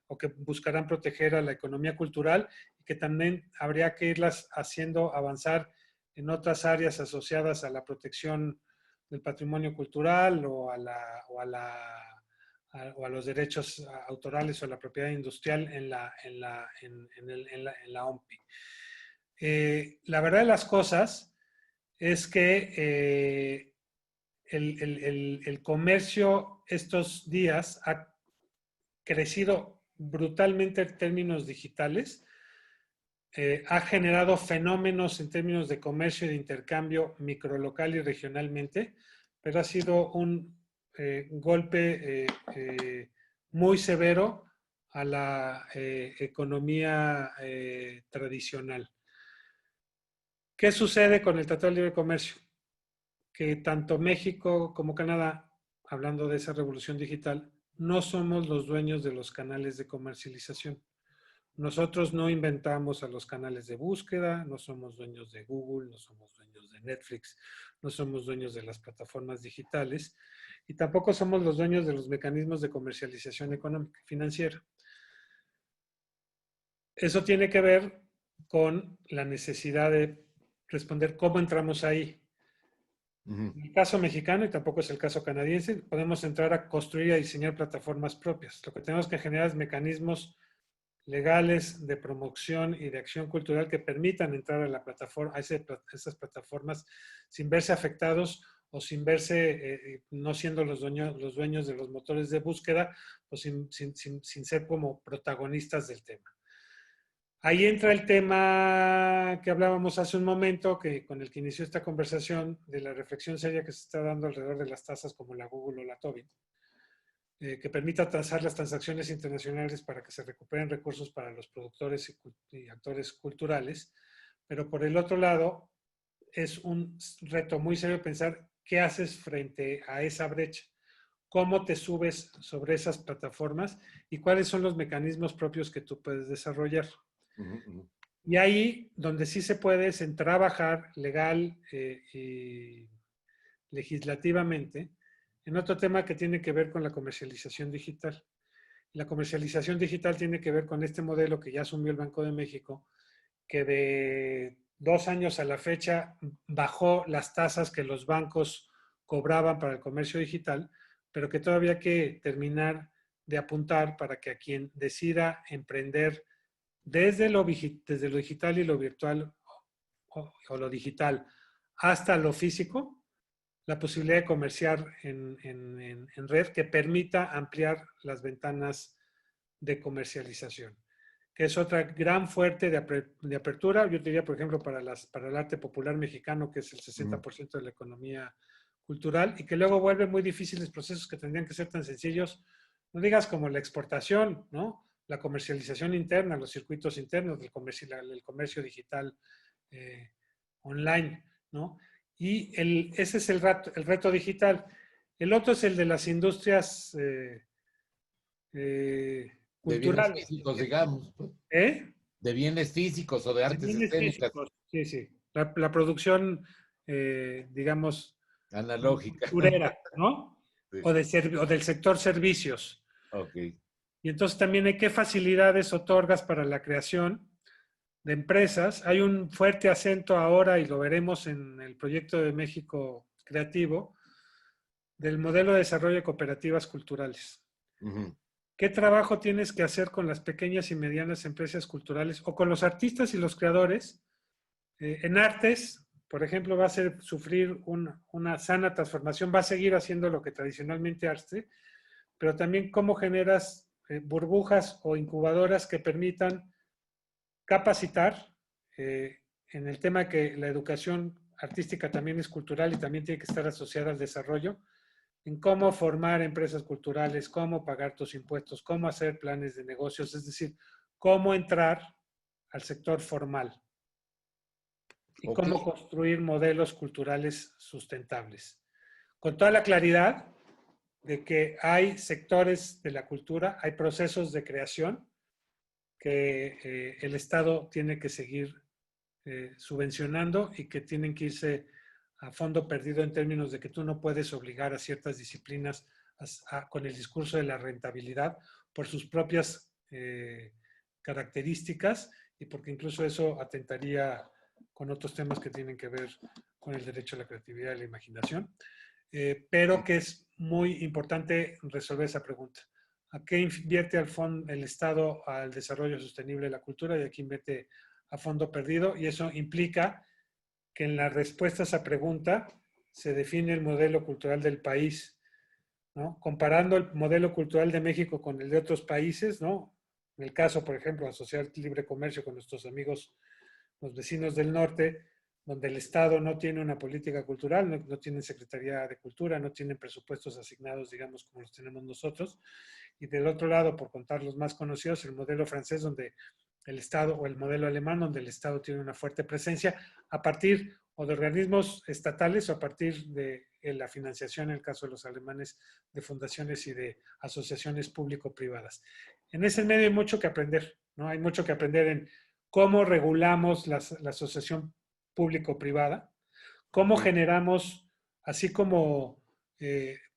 o que buscarán proteger a la economía cultural, y que también habría que irlas haciendo avanzar en otras áreas asociadas a la protección del patrimonio cultural o a los derechos autorales o a la propiedad industrial en la OMPI. La verdad de las cosas es que el comercio estos días ha crecido brutalmente en términos digitales, ha generado fenómenos en términos de comercio y de intercambio microlocal y regionalmente, pero ha sido un golpe muy severo a la economía tradicional. ¿Qué sucede con el Tratado de Libre Comercio? Que tanto México como Canadá, hablando de esa revolución digital, no somos los dueños de los canales de comercialización. Nosotros no inventamos a los canales de búsqueda, no somos dueños de Google, no somos dueños de Netflix, no somos dueños de las plataformas digitales, y tampoco somos los dueños de los mecanismos de comercialización económica y financiera. Eso tiene que ver con la necesidad de responder cómo entramos ahí. En el caso mexicano, y tampoco es el caso canadiense, podemos entrar a construir y a diseñar plataformas propias. Lo que tenemos que generar es mecanismos legales de promoción y de acción cultural que permitan entrar a la plataforma, a esas plataformas, sin verse afectados o sin verse, no siendo los dueños de los motores de búsqueda, o sin ser como protagonistas del tema. Ahí entra el tema que hablábamos hace un momento, con el que inició esta conversación, de la reflexión seria que se está dando alrededor de las tasas como la Google o la Tobin, que permita tasar las transacciones internacionales para que se recuperen recursos para los productores y actores culturales. Pero por el otro lado, es un reto muy serio pensar qué haces frente a esa brecha. cómo te subes sobre esas plataformas y cuáles son los mecanismos propios que tú puedes desarrollar. Y ahí donde sí se puede es en trabajar legal y legislativamente en otro tema que tiene que ver con la comercialización digital. La comercialización digital tiene que ver con este modelo que ya asumió el Banco de México, que de 2 años a la fecha bajó las tasas que los bancos cobraban para el comercio digital, pero que todavía hay que terminar de apuntar para que a quien decida emprender desde lo digital y lo virtual o lo digital hasta lo físico, la posibilidad de comerciar en red que permita ampliar las ventanas de comercialización, que es otra gran fuerte de apertura. Yo diría, por ejemplo, para el arte popular mexicano, que es el 60% de la economía cultural, y que luego vuelve muy difíciles procesos que tendrían que ser tan sencillos, no digas como la exportación, ¿no? La comercialización interna, los circuitos internos del comercio digital online, ¿no? Y ese es el reto digital. El otro es el de las industrias De bienes culturales. físicos, digamos, pues. ¿Eh? De bienes físicos o de De artes bienes escénicas. físicos, sí, sí. La producción, digamos, Analógica. manufacturera, ¿no? Sí. O del sector servicios. Ok. Y entonces también hay qué facilidades otorgas para la creación de empresas. Hay un fuerte acento ahora, y lo veremos en el proyecto de México Creativo, del modelo de desarrollo de cooperativas culturales. ¿Qué trabajo tienes que hacer con las pequeñas y medianas empresas culturales o con los artistas y los creadores? En artes, por ejemplo, va a sufrir una sana transformación, va a seguir haciendo lo que tradicionalmente arte, pero también cómo generas burbujas o incubadoras que permitan capacitar en el tema que la educación artística también es cultural y también tiene que estar asociada al desarrollo, en cómo formar empresas culturales, cómo pagar tus impuestos, cómo hacer planes de negocios, es decir, cómo entrar al sector formal y Ok. cómo construir modelos culturales sustentables. Con toda la claridad de que hay sectores de la cultura, hay procesos de creación que el Estado tiene que seguir subvencionando y que tienen que irse a fondo perdido en términos de que tú no puedes obligar a ciertas disciplinas con el discurso de la rentabilidad por sus propias características y porque incluso eso atentaría con otros temas que tienen que ver con el derecho a la creatividad y la imaginación, pero que es muy importante resolver esa pregunta. ¿A qué invierte el Estado al desarrollo sostenible de la cultura y a qué invierte a fondo perdido? Y eso implica que en la respuesta a esa pregunta se define el modelo cultural del país, ¿no? Comparando el modelo cultural de México con el de otros países, ¿no? En el caso, por ejemplo, asociar libre comercio con nuestros amigos, los vecinos del norte, donde el Estado no tiene una política cultural, no tienen Secretaría de Cultura, no tienen presupuestos asignados, digamos, como los tenemos nosotros. Y del otro lado, por contar los más conocidos, el modelo francés, donde el Estado, o el modelo alemán, donde el Estado tiene una fuerte presencia a partir o de organismos estatales o a partir de la financiación, en el caso de los alemanes, de fundaciones y de asociaciones público-privadas. En ese medio hay mucho que aprender, ¿no? Hay mucho que aprender en cómo regulamos la asociación público-privada, cómo generamos, así como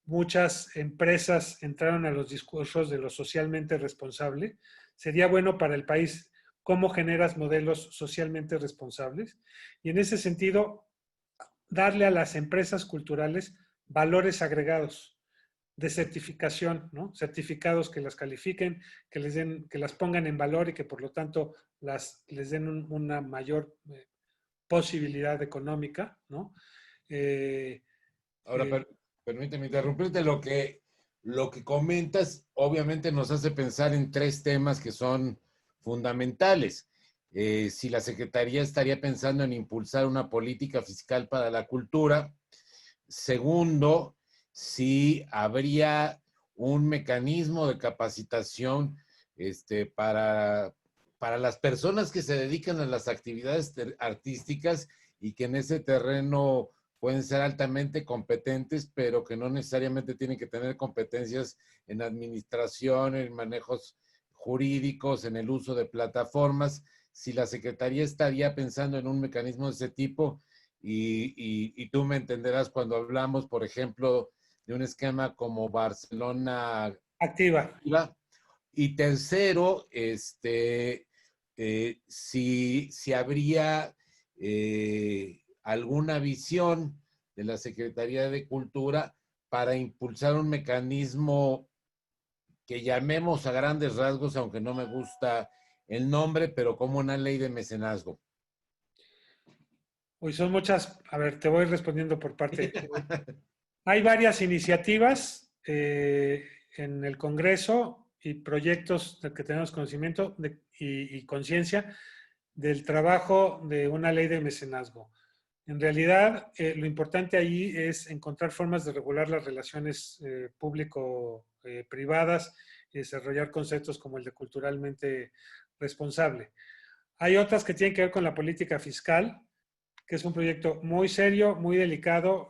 muchas empresas entraron a los discursos de lo socialmente responsable, sería bueno para el país cómo generas modelos socialmente responsables y en ese sentido darle a las empresas culturales valores agregados de certificación, ¿no? Certificados que las califiquen, que las pongan en valor y que por lo tanto les den una mayor posibilidad económica, ¿no? Ahora, permíteme interrumpirte. Lo que comentas, obviamente nos hace pensar en tres temas que son fundamentales. Si la Secretaría estaría pensando en impulsar una política fiscal para la cultura. Segundo, si habría un mecanismo de capacitación para las personas que se dedican a las actividades artísticas y que en ese terreno pueden ser altamente competentes, pero que no necesariamente tienen que tener competencias en administración, en manejos jurídicos, en el uso de plataformas. Si la Secretaría estaría pensando en un mecanismo de ese tipo, y tú me entenderás cuando hablamos, por ejemplo, de un esquema como Barcelona Activa. Activa. Y tercero, si habría alguna visión de la Secretaría de Cultura para impulsar un mecanismo que llamemos a grandes rasgos, aunque no me gusta el nombre, pero como una ley de mecenazgo. Hoy son muchas, a ver, te voy respondiendo por parte. Hay varias iniciativas en el Congreso y proyectos de que tenemos conocimiento y conciencia del trabajo de una ley de mecenazgo. En realidad, lo importante allí es encontrar formas de regular las relaciones público-privadas y desarrollar conceptos como el de culturalmente responsable. Hay otras que tienen que ver con la política fiscal, que es un proyecto muy serio, muy delicado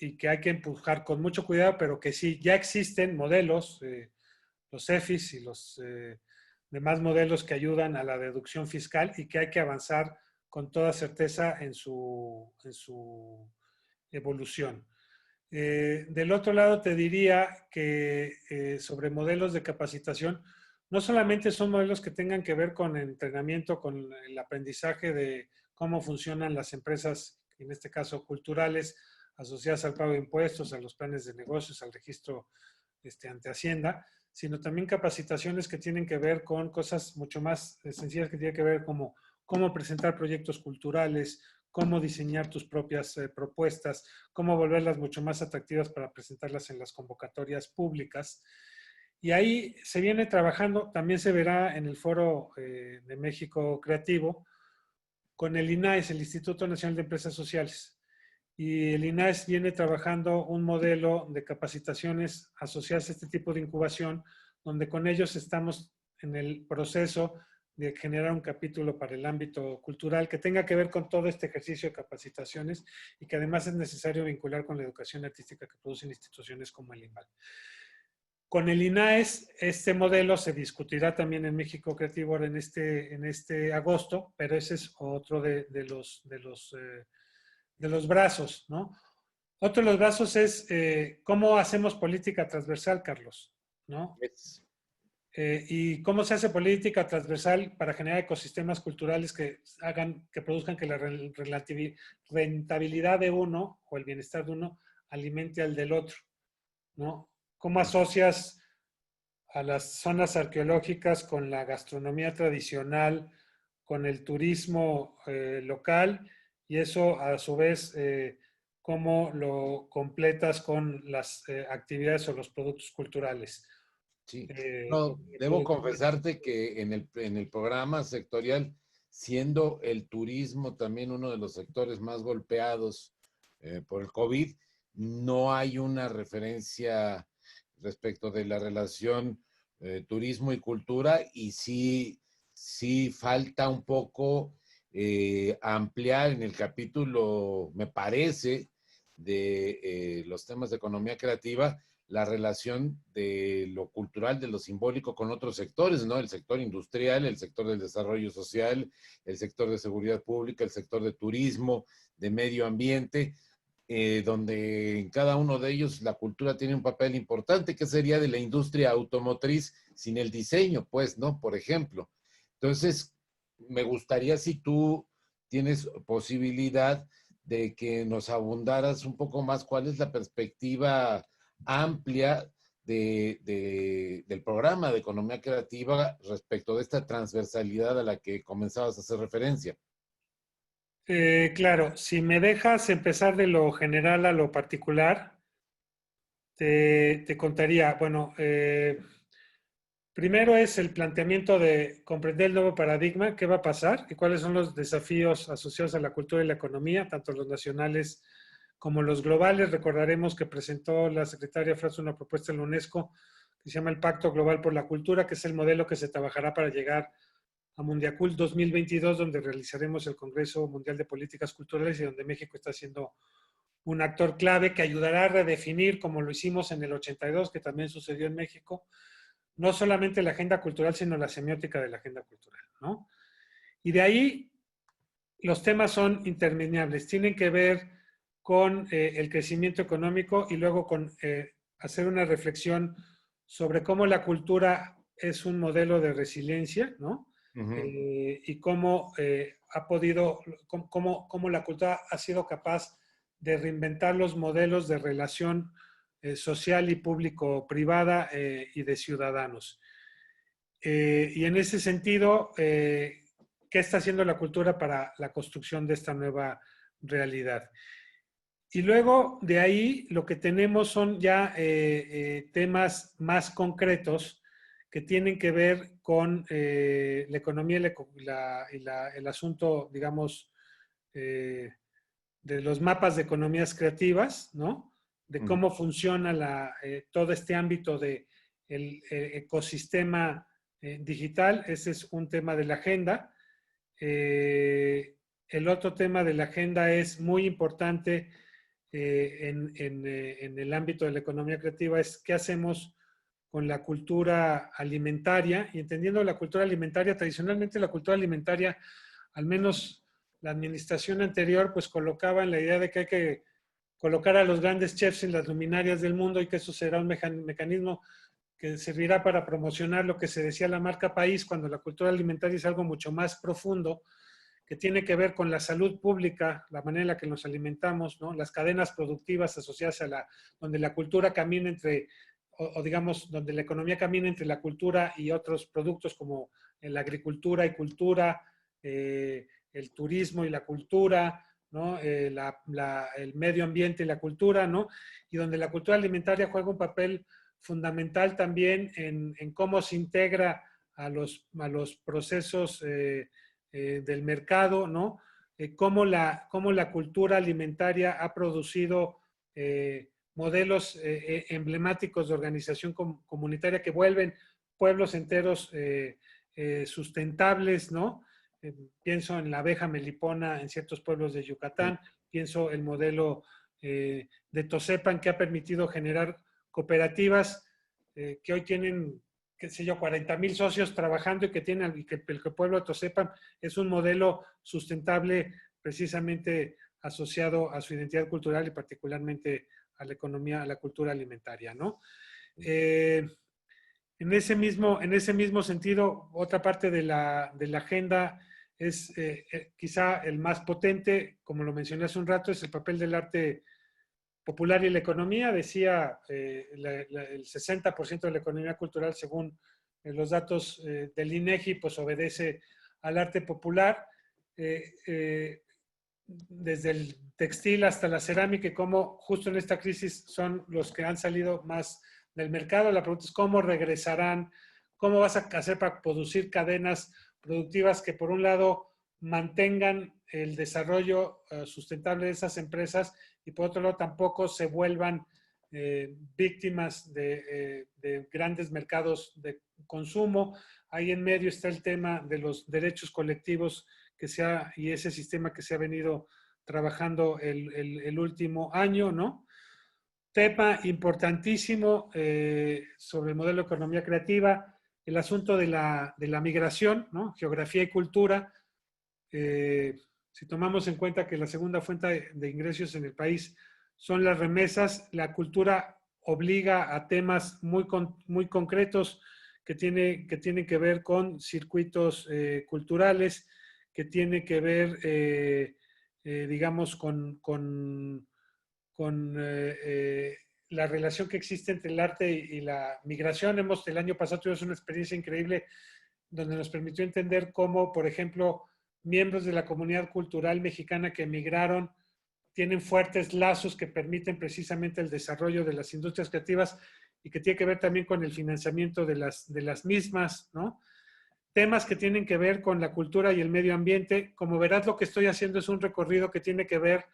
y que hay que empujar con mucho cuidado, pero que sí, ya existen modelos, los EFIs y los demás modelos que ayudan a la deducción fiscal y que hay que avanzar con toda certeza en su evolución. Del otro lado, te diría que sobre modelos de capacitación, no solamente son modelos que tengan que ver con entrenamiento, con el aprendizaje de cómo funcionan las empresas, en este caso culturales, asociadas al pago de impuestos, a los planes de negocios, al registro ante Hacienda, sino también capacitaciones que tienen que ver con cosas mucho más sencillas que tienen que ver como cómo presentar proyectos culturales, cómo diseñar tus propias propuestas, cómo volverlas mucho más atractivas para presentarlas en las convocatorias públicas. Y ahí se viene trabajando, también se verá en el Foro de México Creativo, con el INAES, el Instituto Nacional de Empresas Sociales. Y el INAES viene trabajando un modelo de capacitaciones asociadas a este tipo de incubación, donde con ellos estamos en el proceso de generar un capítulo para el ámbito cultural que tenga que ver con todo este ejercicio de capacitaciones y que además es necesario vincular con la educación artística que producen instituciones como el INVAL. Con el INAES, este modelo se discutirá también en México Creativo en este agosto, pero ese es otro de los brazos, ¿no? Otro de los brazos es cómo hacemos política transversal, Carlos, ¿no? Y cómo se hace política transversal para generar ecosistemas culturales que produzcan que la rentabilidad de uno o el bienestar de uno alimente al del otro, ¿no? ¿Cómo asocias a las zonas arqueológicas con la gastronomía tradicional, con el turismo local y eso a su vez cómo lo completas con las actividades o los productos culturales? Sí, no, debo Productores. confesarte que en el programa sectorial, siendo el turismo también uno de los sectores más golpeados por el COVID, no hay una referencia respecto de la relación turismo y cultura, y sí falta un poco ampliar en el capítulo, me parece, de los temas de economía creativa, la relación de lo cultural, de lo simbólico con otros sectores, ¿no? El sector industrial, el sector del desarrollo social, el sector de seguridad pública, el sector de turismo, de medio ambiente, donde en cada uno de ellos la cultura tiene un papel importante, que sería de la industria automotriz sin el diseño, pues, ¿no? Por ejemplo. Entonces, me gustaría si tú tienes posibilidad de que nos abundaras un poco más cuál es la perspectiva amplia del programa de economía creativa respecto de esta transversalidad a la que comenzabas a hacer referencia. Claro, si me dejas empezar de lo general a lo particular, te contaría, bueno, primero es el planteamiento de comprender el nuevo paradigma, qué va a pasar y cuáles son los desafíos asociados a la cultura y la economía, tanto los nacionales como los globales. Recordaremos que presentó la secretaria Fraser una propuesta en la UNESCO que se llama el Pacto Global por la Cultura, que es el modelo que se trabajará para llegar a Mundiacult 2022, donde realizaremos el Congreso Mundial de Políticas Culturales y donde México está siendo un actor clave que ayudará a redefinir, como lo hicimos en el 82, que también sucedió en México, no solamente la agenda cultural, sino la semiótica de la agenda cultural, ¿no? Y de ahí los temas son interminables, tienen que ver con el crecimiento económico y luego con hacer una reflexión sobre cómo la cultura es un modelo de resiliencia, ¿no? Y cómo ha podido, cómo la cultura ha sido capaz de reinventar los modelos de relación social y público-privada y de ciudadanos. Y en ese sentido, ¿qué está haciendo la cultura para la construcción de esta nueva realidad? Y luego de ahí lo que tenemos son ya temas más concretos que tienen que ver con la economía el asunto, digamos, de los mapas de economías creativas, ¿no? De cómo funciona todo este ámbito del ecosistema digital. Ese es un tema de la agenda. El otro tema de la agenda es muy importante en el ámbito de la economía creativa, es qué hacemos con la cultura alimentaria, y entendiendo la cultura alimentaria, tradicionalmente la cultura alimentaria, al menos la administración anterior, pues colocaba en la idea de que hay que colocar a los grandes chefs en las luminarias del mundo y que eso será un mecanismo que servirá para promocionar lo que se decía la marca país, cuando la cultura alimentaria es algo mucho más profundo, que tiene que ver con la salud pública, la manera en la que nos alimentamos, ¿no? Las cadenas productivas asociadas a donde la cultura camina entre, o digamos, donde la economía camina entre la cultura y otros productos como la agricultura y cultura, el turismo y la cultura, ¿no? El medio ambiente y la cultura, ¿no? Y donde la cultura alimentaria juega un papel fundamental también en cómo se integra a los procesos del mercado, ¿no? Cómo la cultura alimentaria ha producido modelos emblemáticos de organización comunitaria que vuelven pueblos enteros sustentables, ¿no? Pienso en la abeja melipona en ciertos pueblos de Yucatán, pienso el modelo de Tosepan, que ha permitido generar cooperativas que hoy tienen, qué sé yo, 40,000 socios trabajando y que tienen, y que el pueblo de Tosepan es un modelo sustentable precisamente asociado a su identidad cultural y particularmente a la economía, a la cultura alimentaria, ¿no? En ese mismo sentido, otra parte de la agenda es quizá el más potente, como lo mencioné hace un rato, es el papel del arte popular y la economía. Decía el 60% de la economía cultural, según los datos del INEGI, pues obedece al arte popular, desde el textil hasta la cerámica, y cómo justo en esta crisis son los que han salido más del mercado. La pregunta es cómo regresarán, cómo vas a hacer para producir cadenas productivas que por un lado mantengan el desarrollo sustentable de esas empresas y por otro lado tampoco se vuelvan víctimas de grandes mercados de consumo. Ahí en medio está el tema de los derechos colectivos y ese sistema que se ha venido trabajando el último año, ¿no? Tema importantísimo sobre el modelo de economía creativa, el asunto de la migración, ¿no? Geografía y cultura. Si tomamos en cuenta que la segunda fuente de ingresos en el país son las remesas, la cultura obliga a temas muy concretos que tienen que ver con circuitos culturales, que tiene que ver, digamos, con la relación que existe entre el arte y la migración. El año pasado tuvimos una experiencia increíble donde nos permitió entender cómo, por ejemplo, miembros de la comunidad cultural mexicana que emigraron tienen fuertes lazos que permiten precisamente el desarrollo de las industrias creativas y que tiene que ver también con el financiamiento de las mismas, ¿no? Temas que tienen que ver con la cultura y el medio ambiente. Como verás, lo que estoy haciendo es un recorrido que tiene que ver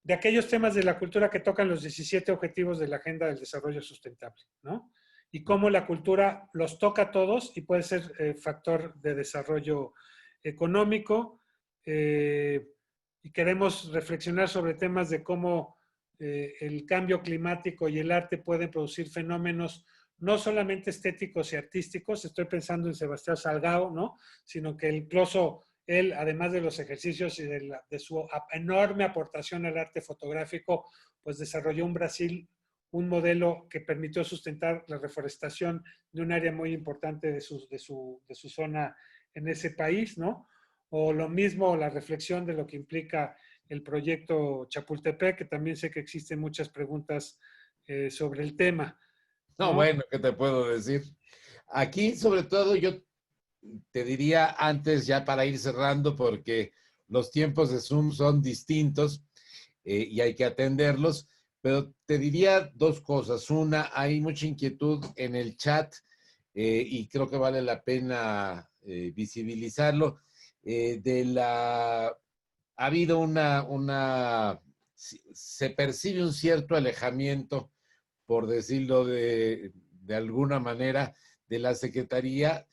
de aquellos temas de la cultura que tocan los 17 objetivos de la Agenda del Desarrollo Sustentable, ¿no? Y cómo la cultura los toca a todos y puede ser factor de desarrollo económico. Y queremos reflexionar sobre temas de cómo el cambio climático y el arte pueden producir fenómenos no solamente estéticos y artísticos, estoy pensando en Sebastián Salgado, ¿no? Sino que incluso él, además de los ejercicios y de su enorme aportación al arte fotográfico, pues desarrolló en Brasil un modelo que permitió sustentar la reforestación de un área muy importante de su zona en ese país, ¿no? O lo mismo la reflexión de lo que implica el proyecto Chapultepec, que también sé que existen muchas preguntas sobre el tema, No, ¿no? bueno, ¿qué te puedo decir? Aquí, sobre todo, yo te diría antes, ya para ir cerrando, porque los tiempos de Zoom son distintos y hay que atenderlos, pero te diría dos cosas. Una, hay mucha inquietud en el chat y creo que vale la pena visibilizarlo. De la, ha habido se percibe un cierto alejamiento, por decirlo de alguna manera, de la Secretaría,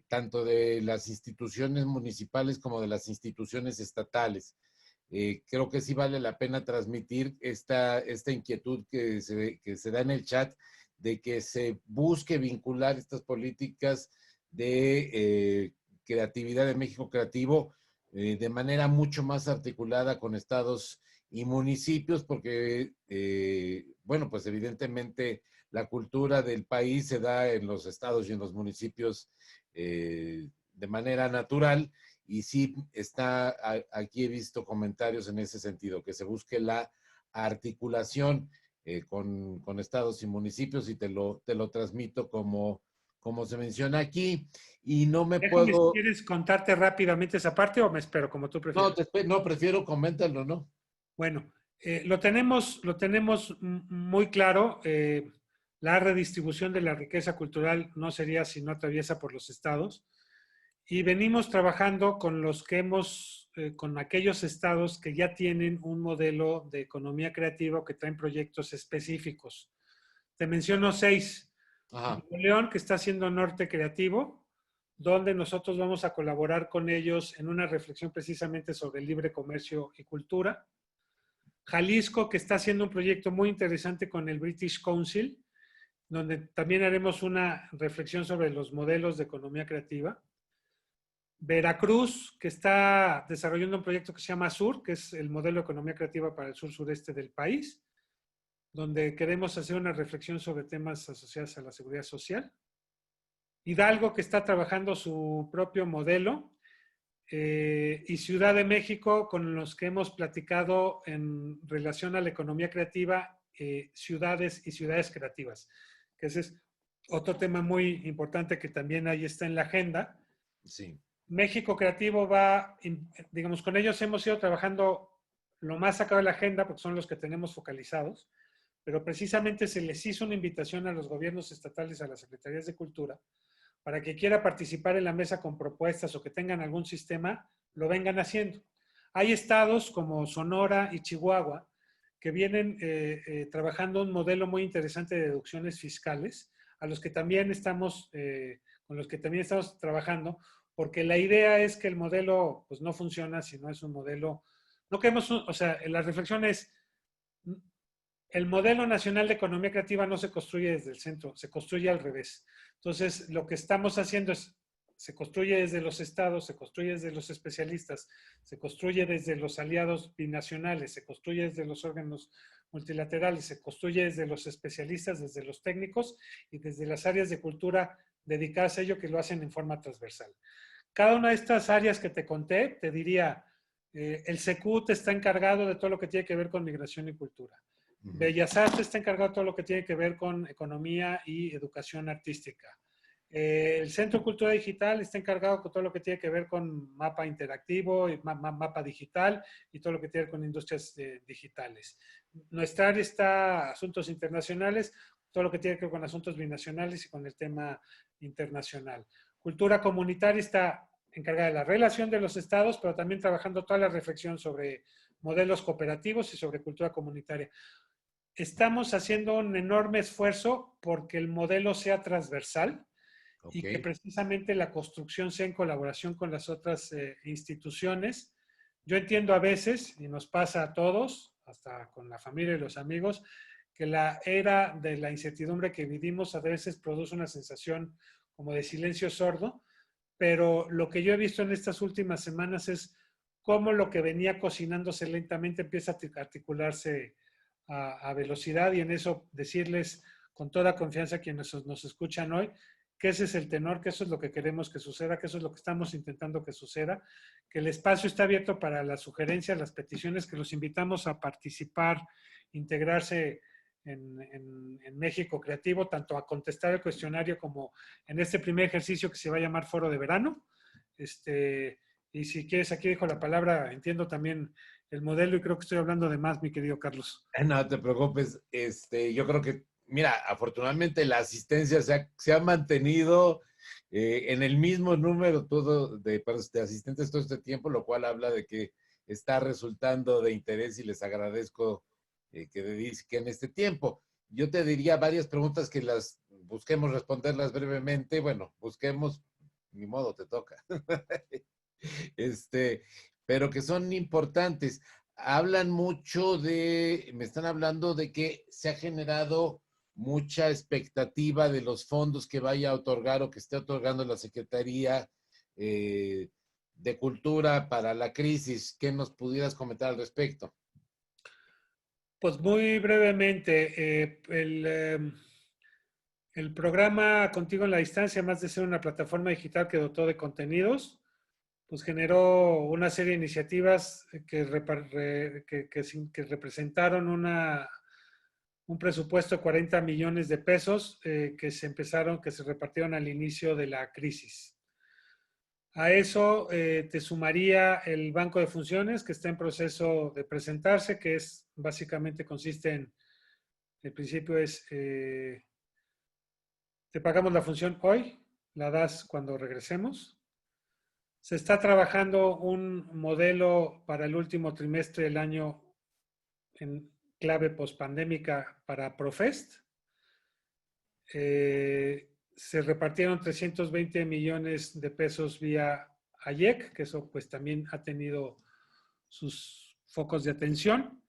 tanto de las instituciones municipales como de las instituciones estatales. Creo que sí vale la pena transmitir esta inquietud que se da en el chat de que se busque vincular estas políticas de creatividad de México Creativo de manera mucho más articulada con estados y municipios, porque, bueno, pues evidentemente la cultura del país se da en los estados y en los municipios de manera natural, y sí está, aquí he visto comentarios en ese sentido, que se busque la articulación con estados y municipios, y te lo transmito como se menciona aquí, y no me Déjame si puedo... quieres contarte rápidamente esa parte o me espero, como tú No, prefieras. no, prefiero coméntalo, ¿no? Bueno, lo tenemos muy claro. La redistribución de la riqueza cultural no sería si no atraviesa por los estados. Y venimos trabajando con con aquellos estados que ya tienen un modelo de economía creativa o que traen proyectos específicos. Te menciono 6. Ajá. Nuevo León, que está haciendo Norte Creativo, donde nosotros vamos a colaborar con ellos en una reflexión precisamente sobre el libre comercio y cultura. Jalisco, que está haciendo un proyecto muy interesante con el British Council, donde también haremos una reflexión sobre los modelos de economía creativa. Veracruz, que está desarrollando un proyecto que se llama Sur, que es el modelo de economía creativa para el sur-sureste del país, donde queremos hacer una reflexión sobre temas asociados a la seguridad social. Hidalgo, que está trabajando su propio modelo, y Ciudad de México, con los que hemos platicado en relación a la economía creativa, ciudades y ciudades creativas, que ese es otro tema muy importante que también ahí está en la agenda. Sí. México Creativo va, digamos, con ellos hemos ido trabajando lo más sacado de la agenda porque son los que tenemos focalizados, pero precisamente se les hizo una invitación a los gobiernos estatales, a las secretarías de cultura, para que quiera participar en la mesa con propuestas o que tengan algún sistema, lo vengan haciendo. Hay estados como Sonora y Chihuahua que vienen trabajando un modelo muy interesante de deducciones fiscales, a los que también estamos, con los que también estamos trabajando, porque la idea es que el modelo pues no funciona si no es un modelo, no queremos, o sea, la reflexión es, el modelo nacional de economía creativa no se construye desde el centro, se construye al revés. Entonces, lo que estamos haciendo es, se construye desde los estados, se construye desde los especialistas, se construye desde los aliados binacionales, se construye desde los órganos multilaterales, se construye desde los especialistas, desde los técnicos y desde las áreas de cultura dedicadas a ello que lo hacen en forma transversal. Cada una de estas áreas que te conté, te diría, el SECUT está encargado de todo lo que tiene que ver con migración y cultura. Bellas Artes está encargado de todo lo que tiene que ver con economía y educación artística. El Centro de Cultura Digital está encargado con todo lo que tiene que ver con mapa interactivo, y mapa digital y todo lo que tiene que ver con industrias digitales. Nuestra área está asuntos internacionales, todo lo que tiene que ver con asuntos binacionales y con el tema internacional. Cultura comunitaria está encargada de la relación de los estados, pero también trabajando toda la reflexión sobre modelos cooperativos y sobre cultura comunitaria. Estamos haciendo un enorme esfuerzo porque el modelo sea transversal y que Ok. precisamente la construcción sea en colaboración con las otras instituciones. Yo entiendo a veces, y nos pasa a todos, hasta con la familia y los amigos, que la era de la incertidumbre que vivimos a veces produce una sensación como de silencio sordo, pero lo que yo he visto en estas últimas semanas es cómo lo que venía cocinándose lentamente empieza a articularse a velocidad, y en eso decirles con toda confianza a quienes nos escuchan hoy que ese es el tenor, que eso es lo que queremos que suceda, que eso es lo que estamos intentando que suceda, que el espacio está abierto para las sugerencias, las peticiones, que los invitamos a participar, integrarse en México Creativo, tanto a contestar el cuestionario como en este primer ejercicio que se va a llamar Foro de Verano. Y si quieres, aquí dejo la palabra, entiendo también el modelo y creo que estoy hablando de más, mi querido Carlos. No te preocupes, yo creo que, mira, afortunadamente la asistencia se ha mantenido en el mismo número todo de asistentes todo este tiempo, lo cual habla de que está resultando de interés y les agradezco que dediquen este tiempo. Yo te diría varias preguntas que las busquemos responderlas brevemente. Bueno, busquemos, ni modo, te toca. este, pero que son importantes. Hablan mucho me están hablando de que se ha generado mucha expectativa de los fondos que vaya a otorgar o que esté otorgando la Secretaría de Cultura para la crisis. ¿Qué nos pudieras comentar al respecto? Pues muy brevemente, el programa Contigo en la Distancia, más de ser una plataforma digital que dotó de contenidos, pues generó una serie de iniciativas que representaron un presupuesto de 40 millones de pesos que se repartieron al inicio de la crisis. A eso te sumaría el banco de funciones que está en proceso de presentarse, que es básicamente consiste el principio es, te pagamos la función hoy, la das cuando regresemos. Se está trabajando un modelo para el último trimestre del año en clave pospandémica para Profest. Se repartieron 320 millones de pesos vía AYEC, que eso pues también ha tenido sus focos de atención.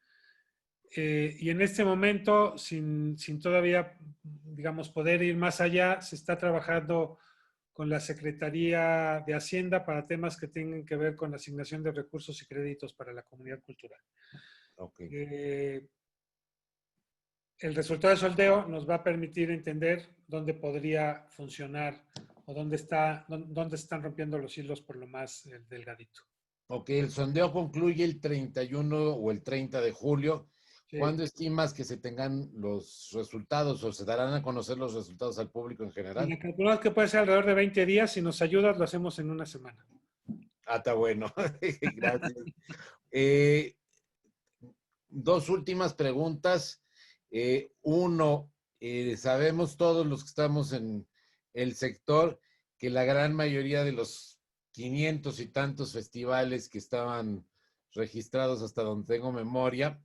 Y en este momento, sin todavía, digamos, poder ir más allá, se está trabajando con la Secretaría de Hacienda para temas que tengan que ver con la asignación de recursos y créditos para la comunidad cultural. Okay. El resultado de soldeo nos va a permitir entender dónde podría funcionar o dónde están rompiendo los hilos por lo más delgadito. Ok, el sondeo concluye el 31 o el 30 de julio. Sí. ¿Cuándo estimas que se tengan los resultados o se darán a conocer los resultados al público en general? Calculamos que puede ser alrededor de 20 días. Si nos ayudas, lo hacemos en una semana. Ah, está bueno. Gracias. Dos últimas preguntas. Uno, sabemos todos los que estamos en el sector que la gran mayoría de los 500 y tantos festivales que estaban registrados hasta donde tengo memoria,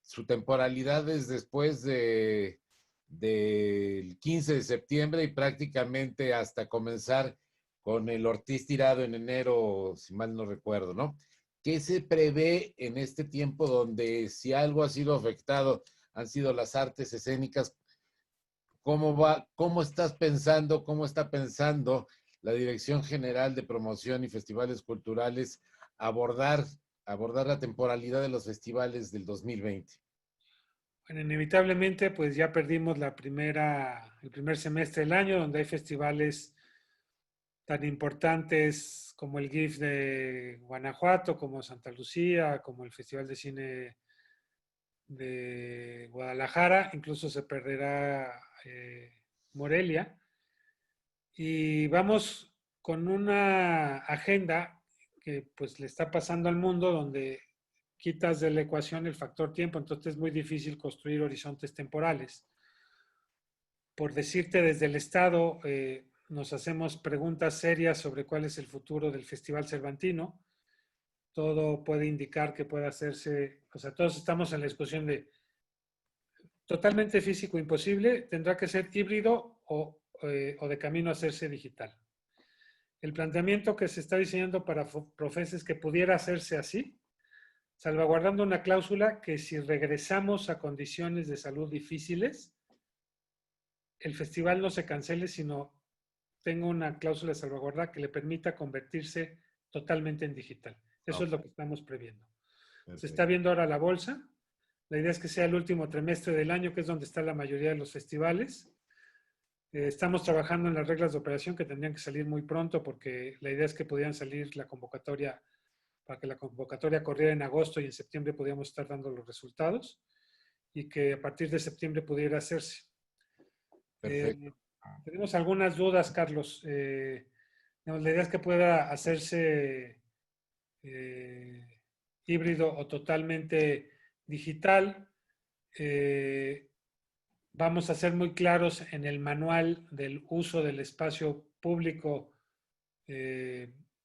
su temporalidad es después del 15 de septiembre y prácticamente hasta comenzar con el Ortiz tirado en enero, si mal no recuerdo, ¿no? ¿Qué se prevé en este tiempo donde si algo ha sido afectado han sido las artes escénicas? ¿Cómo estás pensando, cómo está pensando la Dirección General de Promoción y Festivales Culturales abordar la temporalidad de los festivales del 2020? Bueno, inevitablemente, pues ya perdimos el primer semestre del año, donde hay festivales tan importantes como el GIF de Guanajuato, como Santa Lucía, como el Festival de Cine de Guadalajara, incluso se perderá Morelia. Y vamos con una agenda que pues le está pasando al mundo, donde quitas de la ecuación el factor tiempo, entonces es muy difícil construir horizontes temporales. Por decirte, desde el Estado nos hacemos preguntas serias sobre cuál es el futuro del Festival Cervantino. Todo puede indicar que puede hacerse, o sea, todos estamos en la discusión de totalmente físico imposible, tendrá que ser híbrido o de camino a hacerse digital. El planteamiento que se está diseñando para Profes es que pudiera hacerse así, salvaguardando una cláusula que si regresamos a condiciones de salud difíciles, el festival no se cancele, sino tenga una cláusula de salvaguarda que le permita convertirse totalmente en digital. Eso es lo que estamos previendo. Perfecto. Se está viendo ahora la bolsa. La idea es que sea el último trimestre del año, que es donde está la mayoría de los festivales. Estamos trabajando en las reglas de operación que tendrían que salir muy pronto, porque la idea es que pudieran salir la convocatoria, para que la convocatoria corriera en agosto y en septiembre podíamos estar dando los resultados y que a partir de septiembre pudiera hacerse. Perfecto. Tenemos algunas dudas, Carlos. La idea es que pueda hacerse híbrido o totalmente digital. Vamos a ser muy claros en el manual del uso del espacio público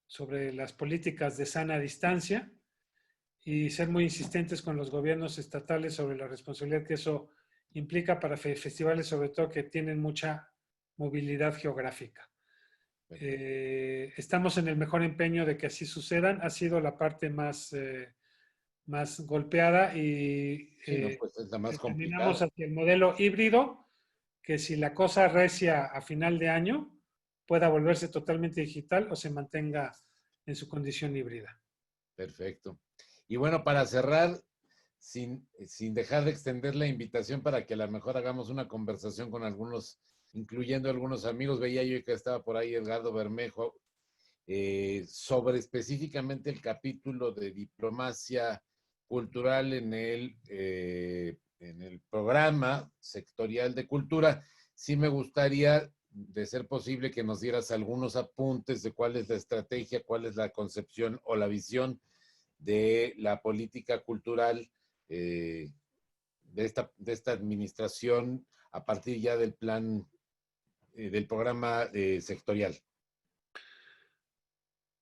sobre las políticas de sana distancia y ser muy insistentes con los gobiernos estatales sobre la responsabilidad que eso implica para festivales, sobre todo que tienen mucha movilidad geográfica. Estamos en el mejor empeño de que así sucedan. Ha sido la parte más golpeada y Sí, no, pues es la más terminamos complicada. hacia el modelo híbrido, que si la cosa recia a final de año, pueda volverse totalmente digital o se mantenga en su condición híbrida. Perfecto. Y bueno, para cerrar, sin dejar de extender la invitación para que a lo mejor hagamos una conversación con algunos, incluyendo algunos amigos, veía yo que estaba por ahí Edgardo Bermejo, sobre específicamente el capítulo de diplomacia cultural en el programa sectorial de cultura. Sí me gustaría, de ser posible, que nos dieras algunos apuntes de cuál es la estrategia, cuál es la concepción o la visión de la política cultural de esta administración a partir ya del plan, del programa sectorial.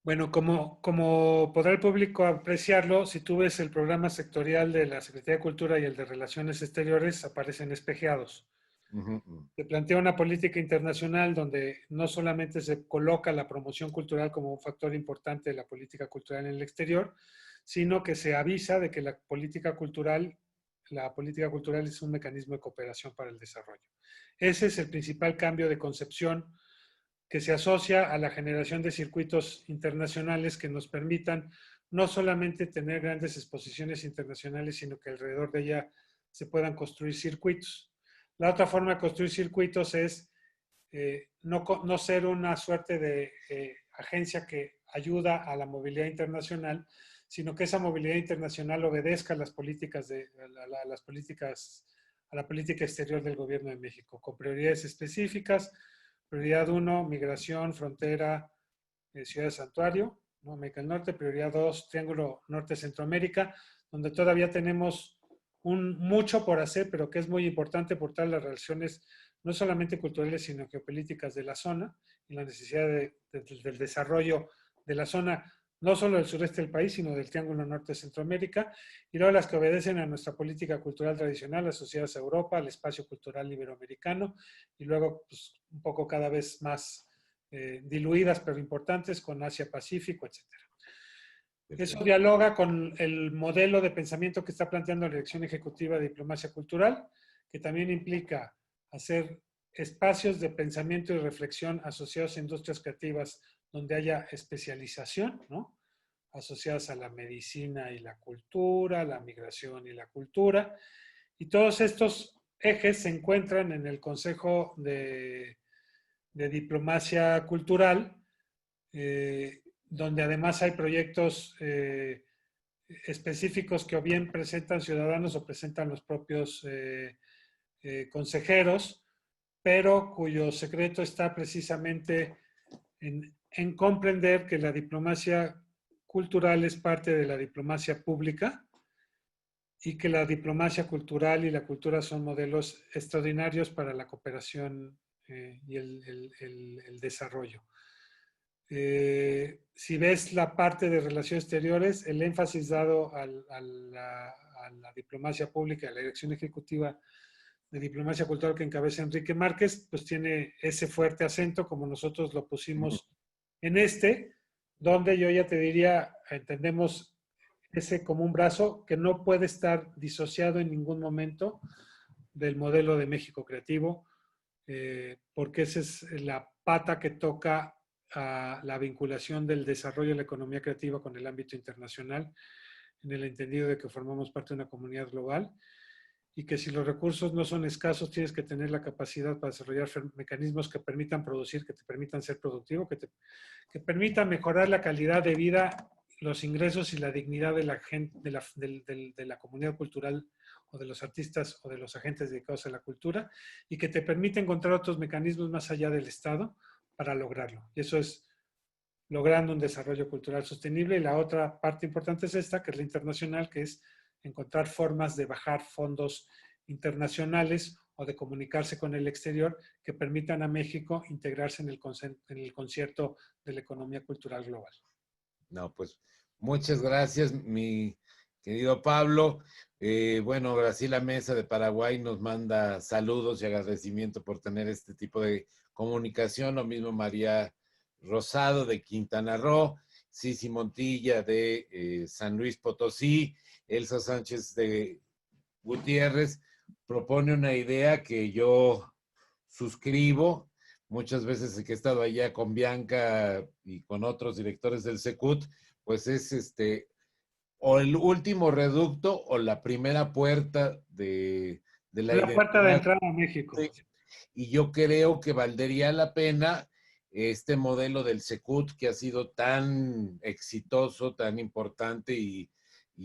Bueno, como podrá el público apreciarlo, si tú ves el programa sectorial de la Secretaría de Cultura y el de Relaciones Exteriores, aparecen espejeados. Se plantea una política internacional donde no solamente se coloca la promoción cultural como un factor importante de la política cultural en el exterior, sino que se avisa de que la política cultural es un mecanismo de cooperación para el desarrollo. Ese es el principal cambio de concepción que se asocia a la generación de circuitos internacionales que nos permitan no solamente tener grandes exposiciones internacionales, sino que alrededor de ella se puedan construir circuitos. La otra forma de construir circuitos es no ser una suerte de agencia que ayuda a la movilidad internacional, sino que esa movilidad internacional obedezca a las políticas a la política exterior del Gobierno de México, con prioridades específicas. Prioridad 1, migración, frontera, ciudad de santuario, ¿no? América del Norte. Prioridad 2, Triángulo Norte Centroamérica, donde todavía tenemos mucho por hacer, pero que es muy importante por todas las relaciones, no solamente culturales, sino geopolíticas de la zona y la necesidad del desarrollo de la zona, no solo del sureste del país, sino del Triángulo Norte Centroamérica, y luego las que obedecen a nuestra política cultural tradicional, asociadas a Europa, al espacio cultural iberoamericano, y luego pues, un poco cada vez más diluidas, pero importantes, con Asia-Pacífico, etc. Eso dialoga con el modelo de pensamiento que está planteando la Dirección Ejecutiva de Diplomacia Cultural, que también implica hacer espacios de pensamiento y reflexión asociados a industrias creativas donde haya especialización, ¿no? Asociadas a la medicina y la cultura, la migración y la cultura. Y todos estos ejes se encuentran en el Consejo de Diplomacia Cultural, donde además hay proyectos específicos que o bien presentan ciudadanos o presentan los propios consejeros, pero cuyo secreto está precisamente en comprender que la diplomacia cultural es parte de la diplomacia pública y que la diplomacia cultural y la cultura son modelos extraordinarios para la cooperación y el desarrollo. Si ves la parte de relaciones exteriores, el énfasis dado a la diplomacia pública, a la dirección ejecutiva de diplomacia cultural que encabeza Enrique Márquez, pues tiene ese fuerte acento como nosotros lo pusimos en donde yo ya te diría, entendemos ese como un brazo que no puede estar disociado en ningún momento del modelo de México Creativo, porque esa es la pata que toca a la vinculación del desarrollo de la economía creativa con el ámbito internacional, en el entendido de que formamos parte de una comunidad global y que si los recursos no son escasos, tienes que tener la capacidad para desarrollar mecanismos que permitan producir, que te permitan ser productivo, que permitan mejorar la calidad de vida, los ingresos y la dignidad de la gente, de la comunidad cultural o de los artistas o de los agentes dedicados a la cultura, y que te permite encontrar otros mecanismos más allá del Estado para lograrlo. Y eso es logrando un desarrollo cultural sostenible. Y la otra parte importante es esta, que es la internacional, que es encontrar formas de bajar fondos internacionales o de comunicarse con el exterior que permitan a México integrarse en el concierto de la economía cultural global. No, pues muchas gracias, mi querido Pablo. Bueno, Graciela Mesa de Paraguay nos manda saludos y agradecimiento por tener este tipo de comunicación. Lo mismo María Rosado de Quintana Roo, Cici Montilla de San Luis Potosí, Elsa Sánchez de Gutiérrez propone una idea que yo suscribo. Muchas veces que he estado allá con Bianca y con otros directores del Secut, pues es o el último reducto o la primera puerta de la La puerta de identidad. entrada a México. Sí. Y yo creo que valdría la pena este modelo del Secut que ha sido tan exitoso, tan importante y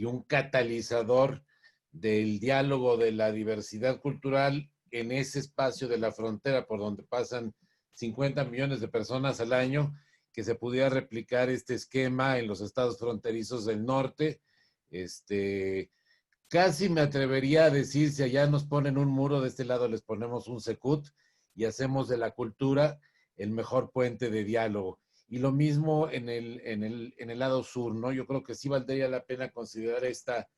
un catalizador del diálogo de la diversidad cultural en ese espacio de la frontera por donde pasan 50 millones de personas al año, que se pudiera replicar este esquema en los estados fronterizos del norte. Casi me atrevería a decir, si allá nos ponen un muro, de este lado les ponemos un Secut y hacemos de la cultura el mejor puente de diálogo. Y lo mismo en el lado sur, ¿no? Yo creo que sí valdría la pena considerar esta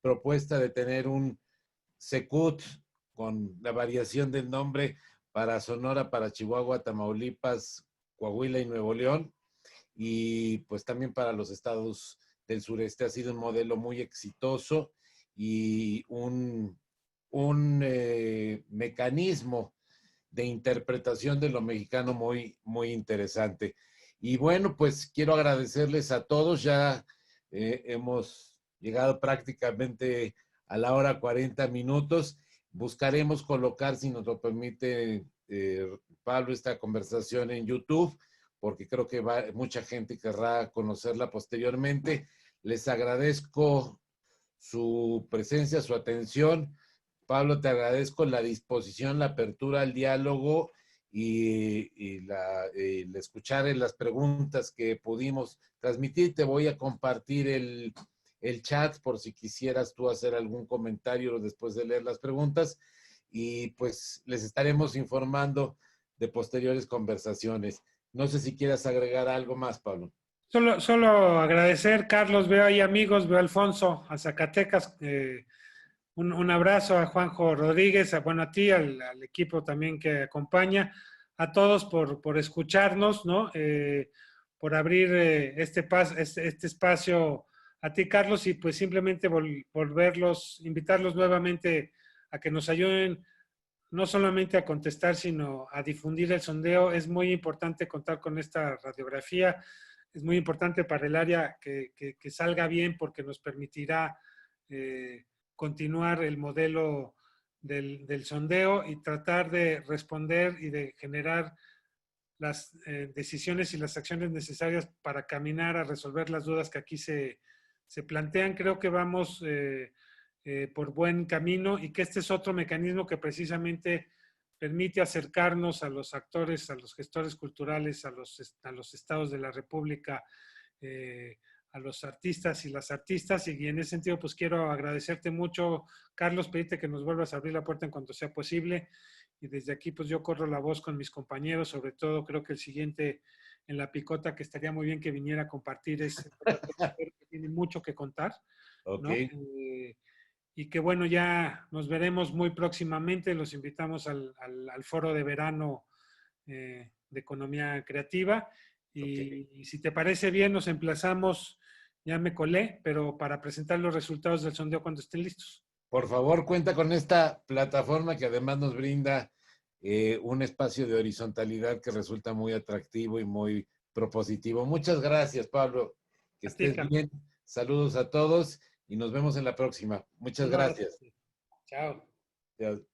propuesta de tener un Secut con la variación del nombre para Sonora, para Chihuahua, Tamaulipas, Coahuila y Nuevo León, y pues también para los estados del sureste. Ha sido un modelo muy exitoso y un mecanismo de interpretación de lo mexicano muy, muy interesante. Y bueno, pues quiero agradecerles a todos. Ya hemos llegado prácticamente a la hora 40 minutos. Buscaremos colocar, si nos lo permite Pablo, esta conversación en YouTube, porque creo que mucha gente querrá conocerla posteriormente. Les agradezco su presencia, su atención. Pablo, te agradezco la disposición, la apertura al diálogo y el escuchar en las preguntas que pudimos transmitir. Te voy a compartir el chat por si quisieras tú hacer algún comentario después de leer las preguntas, y pues les estaremos informando de posteriores conversaciones. No sé si quieras agregar algo más, Pablo. Solo agradecer, Carlos, veo ahí amigos, veo a Alfonso, a Zacatecas, un abrazo a Juanjo Rodríguez, a ti, al equipo también que acompaña, a todos por escucharnos, ¿no? Por abrir este espacio a ti, Carlos, y pues simplemente invitarlos nuevamente a que nos ayuden no solamente a contestar, sino a difundir el sondeo. Es muy importante contar con esta radiografía, es muy importante para el área que salga bien porque nos permitirá continuar el modelo del sondeo y tratar de responder y de generar las decisiones y las acciones necesarias para caminar a resolver las dudas que aquí se plantean. Creo que vamos por buen camino y que este es otro mecanismo que precisamente permite acercarnos a los actores, a los gestores culturales, a los estados de la República, a los artistas y las artistas. Y en ese sentido, pues quiero agradecerte mucho, Carlos, pedirte que nos vuelvas a abrir la puerta en cuanto sea posible. Y desde aquí, pues yo corro la voz con mis compañeros, sobre todo creo que el siguiente en la picota, que estaría muy bien que viniera a compartir que tiene mucho que contar, ¿no? Ok. Y que bueno, ya nos veremos muy próximamente. Los invitamos al foro de verano de economía creativa. Okay. Y si te parece bien, nos emplazamos ya me colé, pero para presentar los resultados del sondeo cuando estén listos. Por favor, cuenta con esta plataforma que además nos brinda un espacio de horizontalidad que resulta muy atractivo y muy propositivo. Muchas gracias, Pablo. Que A ti, estés Carlos. bien. Saludos a todos y nos vemos en la próxima. Muchas Un abrazo. gracias. Chao. Chao.